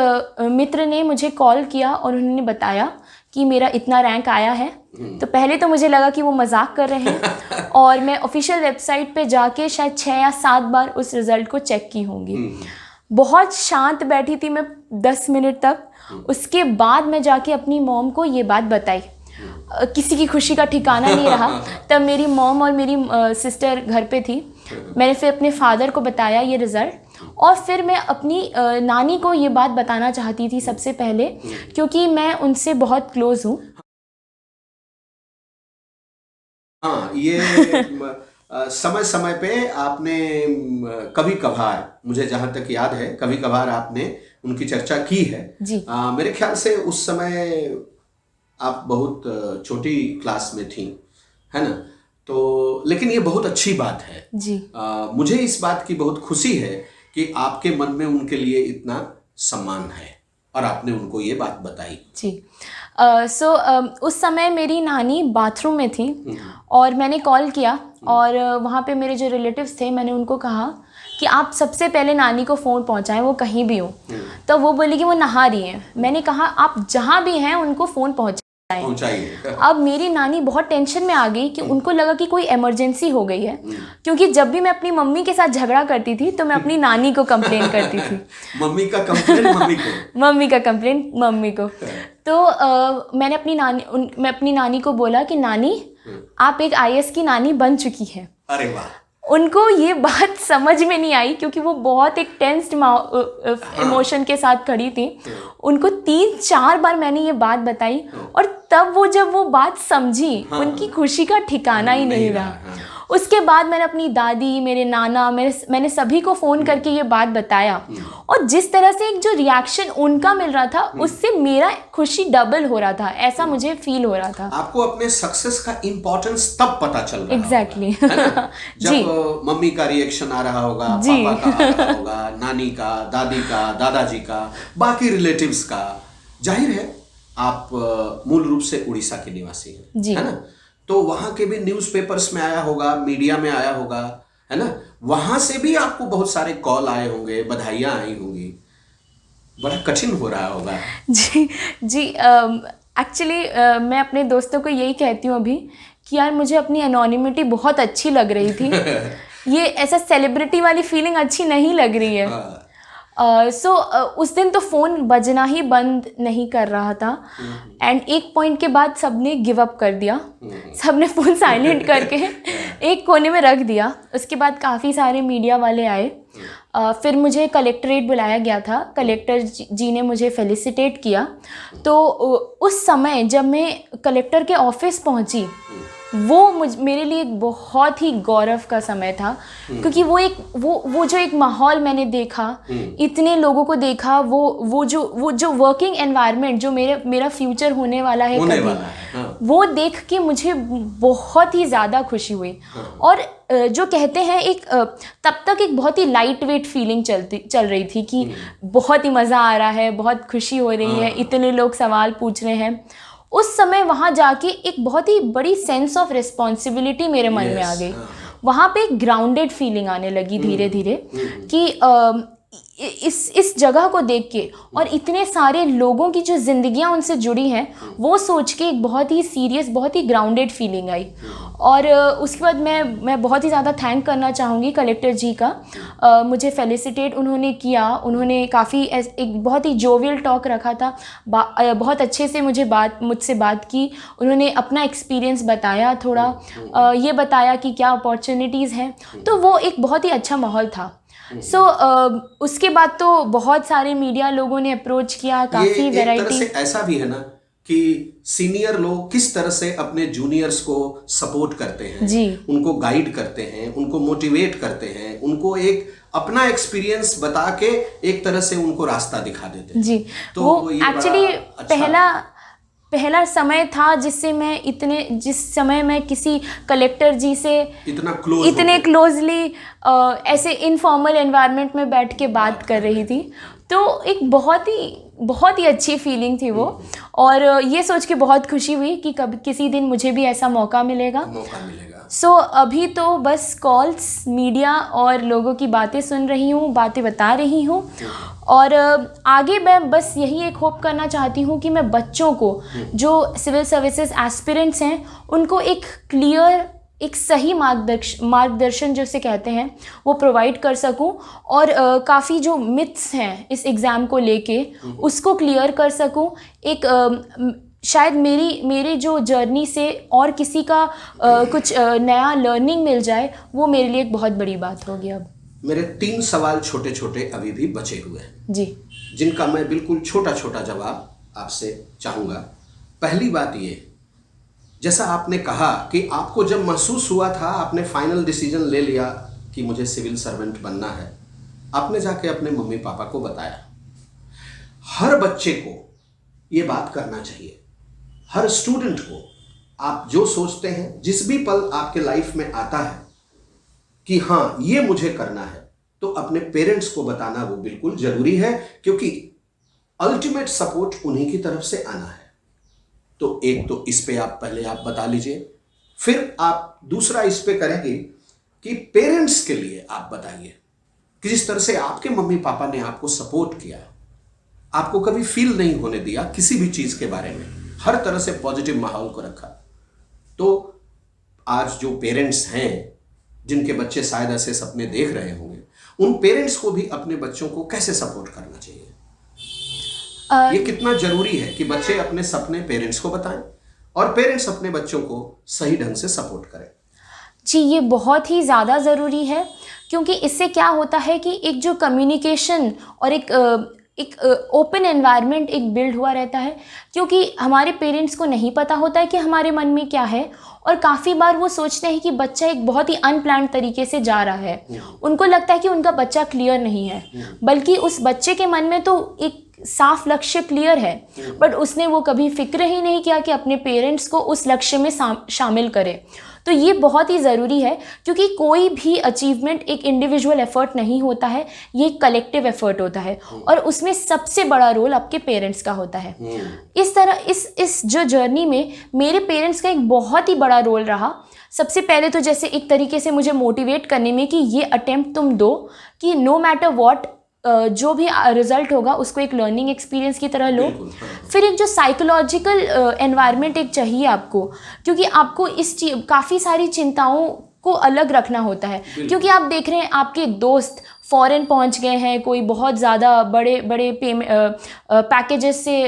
मित्र ने मुझे कॉल किया और उन्होंने बताया कि मेरा इतना रैंक आया है। तो पहले तो मुझे लगा कि वो मजाक कर रहे हैं, और मैं ऑफिशियल वेबसाइट पे जाके शायद 6 या 7 बार उस रिज़ल्ट को चेक की होंगी। बहुत शांत बैठी थी मैं 10 मिनट तक। उसके बाद मैं जाके अपनी मॉम को ये बात बताई। किसी की खुशी का ठिकाना नहीं रहा। तब मेरी मॉम और मेरी सिस्टर घर पे थी। मैंने फिर अपने फादर को बताया ये रिज़ल्ट, और फिर मैं अपनी नानी को ये बात बताना चाहती थी सबसे पहले, क्योंकि मैं उनसे बहुत क्लोज़ हूँ। हाँ, ये समय समय पे आपने कभी कभार, मुझे जहाँ तक याद है, कभी कभार आपने उनकी चर्चा की है जी। मेरे ख्याल से उस समय आप बहुत छोटी क्लास में थी, है ना? तो लेकिन ये बहुत अच्छी बात है जी। मुझे इस बात की बहुत खुशी है कि आपके मन में उनके लिए इतना सम्मान है और आपने उनको ये बात बताई। जी। उस समय मेरी नानी बाथरूम में थी और मैंने कॉल किया, और वहाँ पे मेरे जो रिलेटिव्स थे, मैंने उनको कहा कि आप सबसे पहले नानी को फ़ोन पहुँचाएं, वो कहीं भी हो। तो वो बोली कि वो नहा रही हैं। मैंने कहा आप जहाँ भी हैं उनको फ़ोन पहुँचाइए। अब मेरी नानी बहुत टेंशन में आ गई कि उनको लगा कि कोई इमरजेंसी हो गई है, क्योंकि जब भी मैं अपनी मम्मी के साथ झगड़ा करती थी तो मैं अपनी नानी को कंप्लेन करती थी। मम्मी का कंप्लेन मम्मी को। मम्मी का कंप्लेन मम्मी को। तो मैं अपनी नानी को बोला कि नानी, आप एक IAS की नानी बन चुकी हैं। अरे वाह। उनको ये बात समझ में नहीं आई, क्योंकि वो बहुत एक टेंस्ड इमोशन के साथ खड़ी थी। उनको 3-4 बार मैंने ये बात बताई, और तब जब वो बात समझी, उनकी खुशी का ठिकाना ही नहीं रहा। उसके बाद मैंने अपनी दादी, मेरे नाना, मैंने सभी को फ़ोन करके ये बात बताया, और जिस तरह से एक जो रिएक्शन उनका मिल रहा था, उससे मेरा खुशी डबल हो रहा था, ऐसा मुझे फील हो रहा था। आपको अपने सक्सेस का इम्पोर्टेंस तब पता चल रहा एग्जैक्टली होगा, जब मम्मी का रिएक्शन आ रहा होगा, पापा का आ रहा होगा, नानी का, दादी का, दादाजी का, बाकी रिलेटिव्स का। जाहिर है आप मूल रूप से उड़ीसा के निवासी हैं, है ना? तो वहाँ के भी न्यूज़पेपर्स में आया होगा, मीडिया में आया होगा, है ना? वहाँ से भी आपको बहुत सारे कॉल आए होंगे, बधाइयाँ आई होंगी, बड़ा कठिन हो रहा होगा। जी। एक्चुअली मैं अपने दोस्तों को यही कहती हूँ अभी कि यार मुझे अपनी एनोनिमिटी बहुत अच्छी लग रही थी। ये ऐसा सेलिब्रिटी वाली फीलिंग अच्छी नहीं लग रही है। उस दिन तो फ़ोन बजना ही बंद नहीं कर रहा था, एंड एक पॉइंट के बाद सबने गिव अप कर दिया। सबने फ़ोन साइलेंट करके एक कोने में रख दिया। उसके बाद काफ़ी सारे मीडिया वाले आए। फिर मुझे कलेक्ट्रेट बुलाया गया था। कलेक्टर जी ने मुझे फेलिसिटेट किया। तो उस समय जब मैं कलेक्टर के ऑफिस पहुंची, वो मेरे लिए एक बहुत ही गौरव का समय था, क्योंकि वो जो एक माहौल मैंने देखा, इतने लोगों को देखा, वो जो वर्किंग एनवायरनमेंट जो मेरा फ्यूचर होने वाला है कभी, वो देख के मुझे बहुत ही ज़्यादा खुशी हुई। और जो कहते हैं तब तक एक बहुत ही लाइट वेट फीलिंग चल रही थी कि बहुत ही मज़ा आ रहा है, बहुत खुशी हो रही है, इतने लोग सवाल पूछ रहे हैं। उस समय वहाँ जाके एक बहुत ही बड़ी सेंस ऑफ रिस्पॉन्सिबिलिटी मेरे मन में आ गई। वहाँ पे एक ग्राउंडेड फीलिंग आने लगी धीरे धीरे कि इस जगह को देख के, और इतने सारे लोगों की जो ज़िंदगियाँ उनसे जुड़ी हैं, वो सोच के एक बहुत ही सीरियस, बहुत ही ग्राउंडेड फीलिंग आई। और उसके बाद मैं बहुत ही ज़्यादा थैंक करना चाहूँगी कलेक्टर जी का। मुझे फेलिसिटेट उन्होंने किया। उन्होंने काफ़ी एक बहुत ही जोवियल टॉक रखा था। बहुत अच्छे से मुझसे बात की। उन्होंने अपना एक्सपीरियंस बताया, थोड़ा ये बताया कि क्या अपॉर्चुनिटीज़ हैं। तो वो एक बहुत ही अच्छा माहौल था। उसके बाद तो बहुत सारे मीडिया लोगों ने अप्रोच किया, काफ़ी वैरायटी। ऐसा भी है ना कि सीनियर लोग किस तरह से अपने जूनियर्स को सपोर्ट करते हैं, जी। उनको गाइड करते हैं, उनको मोटिवेट करते हैं, उनको एक अपना एक्सपीरियंस बता के एक तरह से उनको रास्ता दिखा देते हैं। जी, तो वो ये एक्चुअली बड़ा अच्छा पहला समय था जिस समय मैं किसी कलेक्टर जी से इतने क्लोजली ऐसे इनफॉर्मल एनवायरनमेंट में बैठ के बात कर रही थी, तो एक बहुत ही अच्छी फीलिंग थी वो। और ये सोच के बहुत खुशी हुई कि कभी किसी दिन मुझे भी ऐसा मौका मिलेगा। सो अभी तो बस कॉल्स, मीडिया और लोगों की बातें सुन रही हूँ, बातें बता रही हूँ। और आगे मैं बस यही एक होप करना चाहती हूँ कि मैं बच्चों को जो सिविल सर्विसेज एस्पिरेंट्स हैं उनको एक क्लियर, एक सही मार्गदर्शन जिसे कहते हैं वो प्रोवाइड कर सकूं, और काफ़ी जो मिथ्स हैं इस एग्ज़ाम को लेके उसको क्लियर कर सकूं। एक शायद मेरी जो जर्नी से और किसी का कुछ नया लर्निंग मिल जाए, वो मेरे लिए एक बहुत बड़ी बात होगी। अब मेरे 3 सवाल छोटे छोटे अभी भी बचे हुए हैं जी, जिनका मैं बिल्कुल छोटा छोटा जवाब आपसे चाहूँगा। पहली बात ये, जैसा आपने कहा कि आपको जब महसूस हुआ था, आपने फाइनल डिसीजन ले लिया कि मुझे सिविल सर्वेंट बनना है, आपने जाके अपने मम्मी पापा को बताया। हर बच्चे को ये बात करना चाहिए, हर स्टूडेंट को। आप जो सोचते हैं, जिस भी पल आपके लाइफ में आता है कि हाँ ये मुझे करना है, तो अपने पेरेंट्स को बताना वो बिल्कुल जरूरी है, क्योंकि अल्टीमेट सपोर्ट उन्हीं की तरफ से आना है। तो एक तो इस पे पहले आप बता लीजिए, फिर आप दूसरा इस पे करेंगे कि पेरेंट्स के लिए आप बताइए कि जिस तरह से आपके मम्मी पापा ने आपको सपोर्ट किया, आपको कभी फील नहीं होने दिया किसी भी चीज के बारे में, हर तरह से पॉजिटिव माहौल को रखा। तो आज जो पेरेंट्स हैं जिनके बच्चे शायद ऐसे सपने देख रहे होंगे, उन पेरेंट्स को भी अपने बच्चों को कैसे सपोर्ट करना चाहिए? ये कितना जरूरी है कि बच्चे अपने सपने पेरेंट्स को बताएं और पेरेंट्स अपने बच्चों को सही ढंग से सपोर्ट करें? जी, ये बहुत ही ज़्यादा ज़रूरी है, क्योंकि इससे क्या होता है कि एक जो कम्युनिकेशन और एक ओपन एनवायरनमेंट एक बिल्ड हुआ रहता है, क्योंकि हमारे पेरेंट्स को नहीं पता होता है कि हमारे मन में क्या है, और काफ़ी बार वो सोचते हैं कि बच्चा एक बहुत ही अनप्लान्ड तरीके से जा रहा है। उनको लगता है कि उनका बच्चा क्लियर नहीं है, बल्कि उस बच्चे के मन में तो एक साफ लक्ष्य क्लियर है, बट उसने वो कभी फिक्र ही नहीं किया कि अपने पेरेंट्स को उस लक्ष्य में शामिल करे। तो ये बहुत ही ज़रूरी है, क्योंकि कोई भी अचीवमेंट एक इंडिविजुअल एफर्ट नहीं होता है, ये एक कलेक्टिव एफर्ट होता है, और उसमें सबसे बड़ा रोल आपके पेरेंट्स का होता है। इस तरह इस जो जर्नी में मेरे पेरेंट्स का एक बहुत ही बड़ा रोल रहा। सबसे पहले तो जैसे एक तरीके से मुझे मोटिवेट करने में कि ये अटेम्प्ट तुम दो, कि नो मैटर व्हाट, जो भी रिजल्ट होगा उसको एक लर्निंग एक्सपीरियंस की तरह लो। फिर एक जो साइकोलॉजिकल एनवायरनमेंट एक चाहिए आपको, क्योंकि आपको काफ़ी सारी चिंताओं को अलग रखना होता है, क्योंकि आप देख रहे हैं आपके दोस्त फॉरेन पहुंच गए हैं, कोई बहुत ज़्यादा बड़े बड़े पैकेजेस से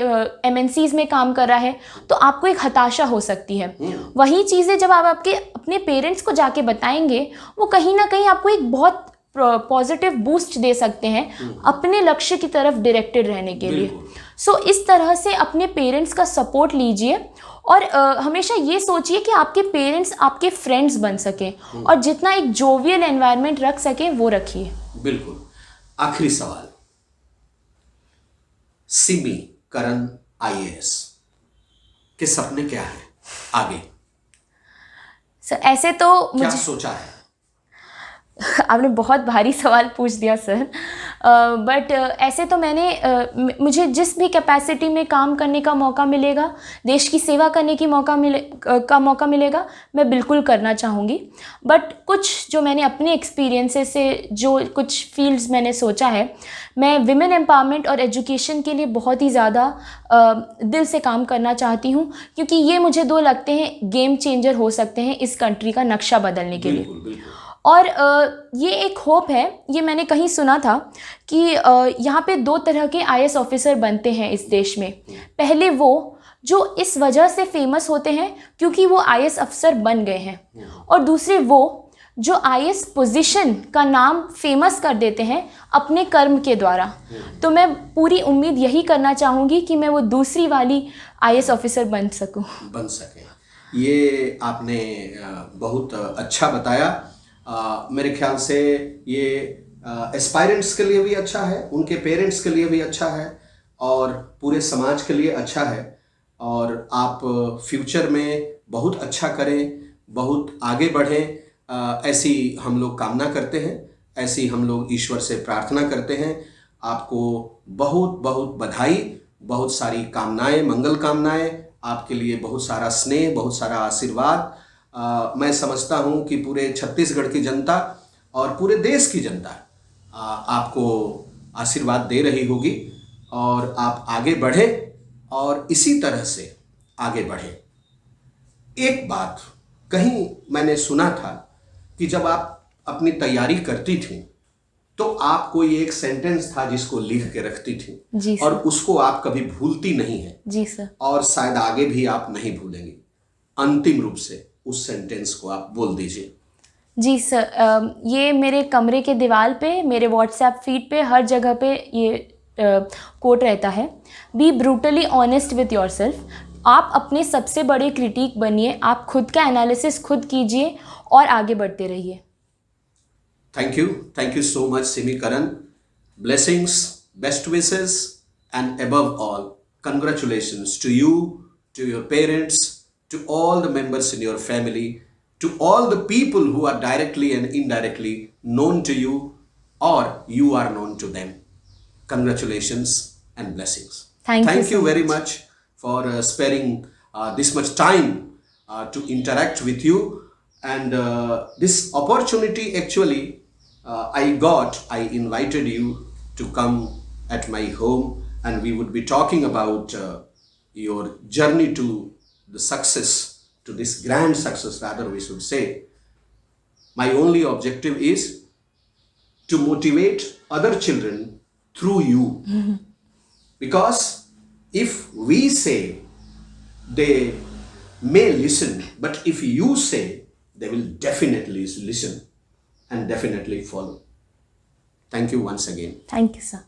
MNCs में काम कर रहा है, तो आपको एक हताशा हो सकती है। वही चीज़ें जब आप अपने पेरेंट्स को जाके बताएंगे, वो कहीं ना कहीं आपको एक बहुत पॉजिटिव बूस्ट दे सकते हैं अपने लक्ष्य की तरफ डायरेक्टेड रहने के लिए। सो इस तरह से अपने पेरेंट्स का सपोर्ट लीजिए, और हमेशा ये सोचिए कि आपके पेरेंट्स आपके फ्रेंड्स बन सकें, और जितना एक जोवियल एनवायरनमेंट रख सकें वो रखिए। बिल्कुल। आखिरी सवाल, सिमी करण IAS के सपने क्या हैं आगे? सर ऐसे तो क्या सोचा है? आपने बहुत भारी सवाल पूछ दिया सर, बट ऐसे तो मुझे जिस भी कैपेसिटी में काम करने का मौका मिलेगा, देश की सेवा करने की मौका मिलेगा, मैं बिल्कुल करना चाहूँगी। बट कुछ जो मैंने अपने एक्सपीरियंसेस से जो कुछ फील्ड्स मैंने सोचा है, मैं विमेन एम्पावरमेंट और एजुकेशन के लिए बहुत ही ज़्यादा दिल से काम करना चाहती हूँ, क्योंकि ये मुझे दो लगते हैं गेम चेंजर हो सकते हैं इस कंट्री का नक्शा बदलने के लिए। और ये एक होप है, ये मैंने कहीं सुना था कि यहाँ पे 2 तरह के IAS ऑफिसर बनते हैं इस देश में। पहले वो जो इस वजह से फेमस होते हैं क्योंकि वो IAS अफसर बन गए हैं, और दूसरे वो जो आईएएस पोजीशन का नाम फेमस कर देते हैं अपने कर्म के द्वारा। तो मैं पूरी उम्मीद यही करना चाहूँगी कि मैं वो दूसरी वाली आईएएस ऑफिसर बन सकूँ। बन सके। ये आपने बहुत अच्छा बताया। मेरे ख्याल से ये एस्पायरेंट्स के लिए भी अच्छा है, उनके पेरेंट्स के लिए भी अच्छा है और पूरे समाज के लिए अच्छा है। और आप फ्यूचर में बहुत अच्छा करें, बहुत आगे बढ़ें, ऐसी हम लोग कामना करते हैं, ऐसी हम लोग ईश्वर से प्रार्थना करते हैं। आपको बहुत बहुत बधाई, बहुत सारी कामनाएं, मंगल कामनाएं, आपके लिए बहुत सारा स्नेह, बहुत सारा आशीर्वाद। मैं समझता हूं कि पूरे छत्तीसगढ़ की जनता और पूरे देश की जनता आपको आशीर्वाद दे रही होगी और आप आगे बढ़े और इसी तरह से आगे बढ़े। एक बात कहीं मैंने सुना था कि जब आप अपनी तैयारी करती थी तो आप कोई एक सेंटेंस था जिसको लिख के रखती थी जी सर। और उसको आप कभी भूलती नहीं है जी सर। और शायद आगे भी आप नहीं भूलेंगी। अंतिम रूप से उस सेंटेंस को आप बोल दीजिए। जी सर, ये मेरे कमरे के दीवार पे, मेरे व्हाट्सएप फीड पे, हर जगह पे ये कोट रहता है, B brutally honest with your self. आप अपने सबसे बड़े क्रिटिक बनिए, आप खुद का एनालिसिस खुद कीजिए और आगे बढ़ते रहिए। Thank you so much, Simi Karan. Blessings, best wishes, and above all, congratulations to you, to your parents, to all the members in your family, to all the people who are directly and indirectly known to you or you are known to them. Congratulations and blessings. Thank you so very much. much for sparing this much time to interact with you. And this opportunity actually I invited you to come at my home and we would be talking about your journey to the success, to this grand success rather we should say. My only objective is to motivate other children through you. Because if we say, they may listen, but if you say, they will definitely listen and definitely follow. Thank you once again. Thank you, sir.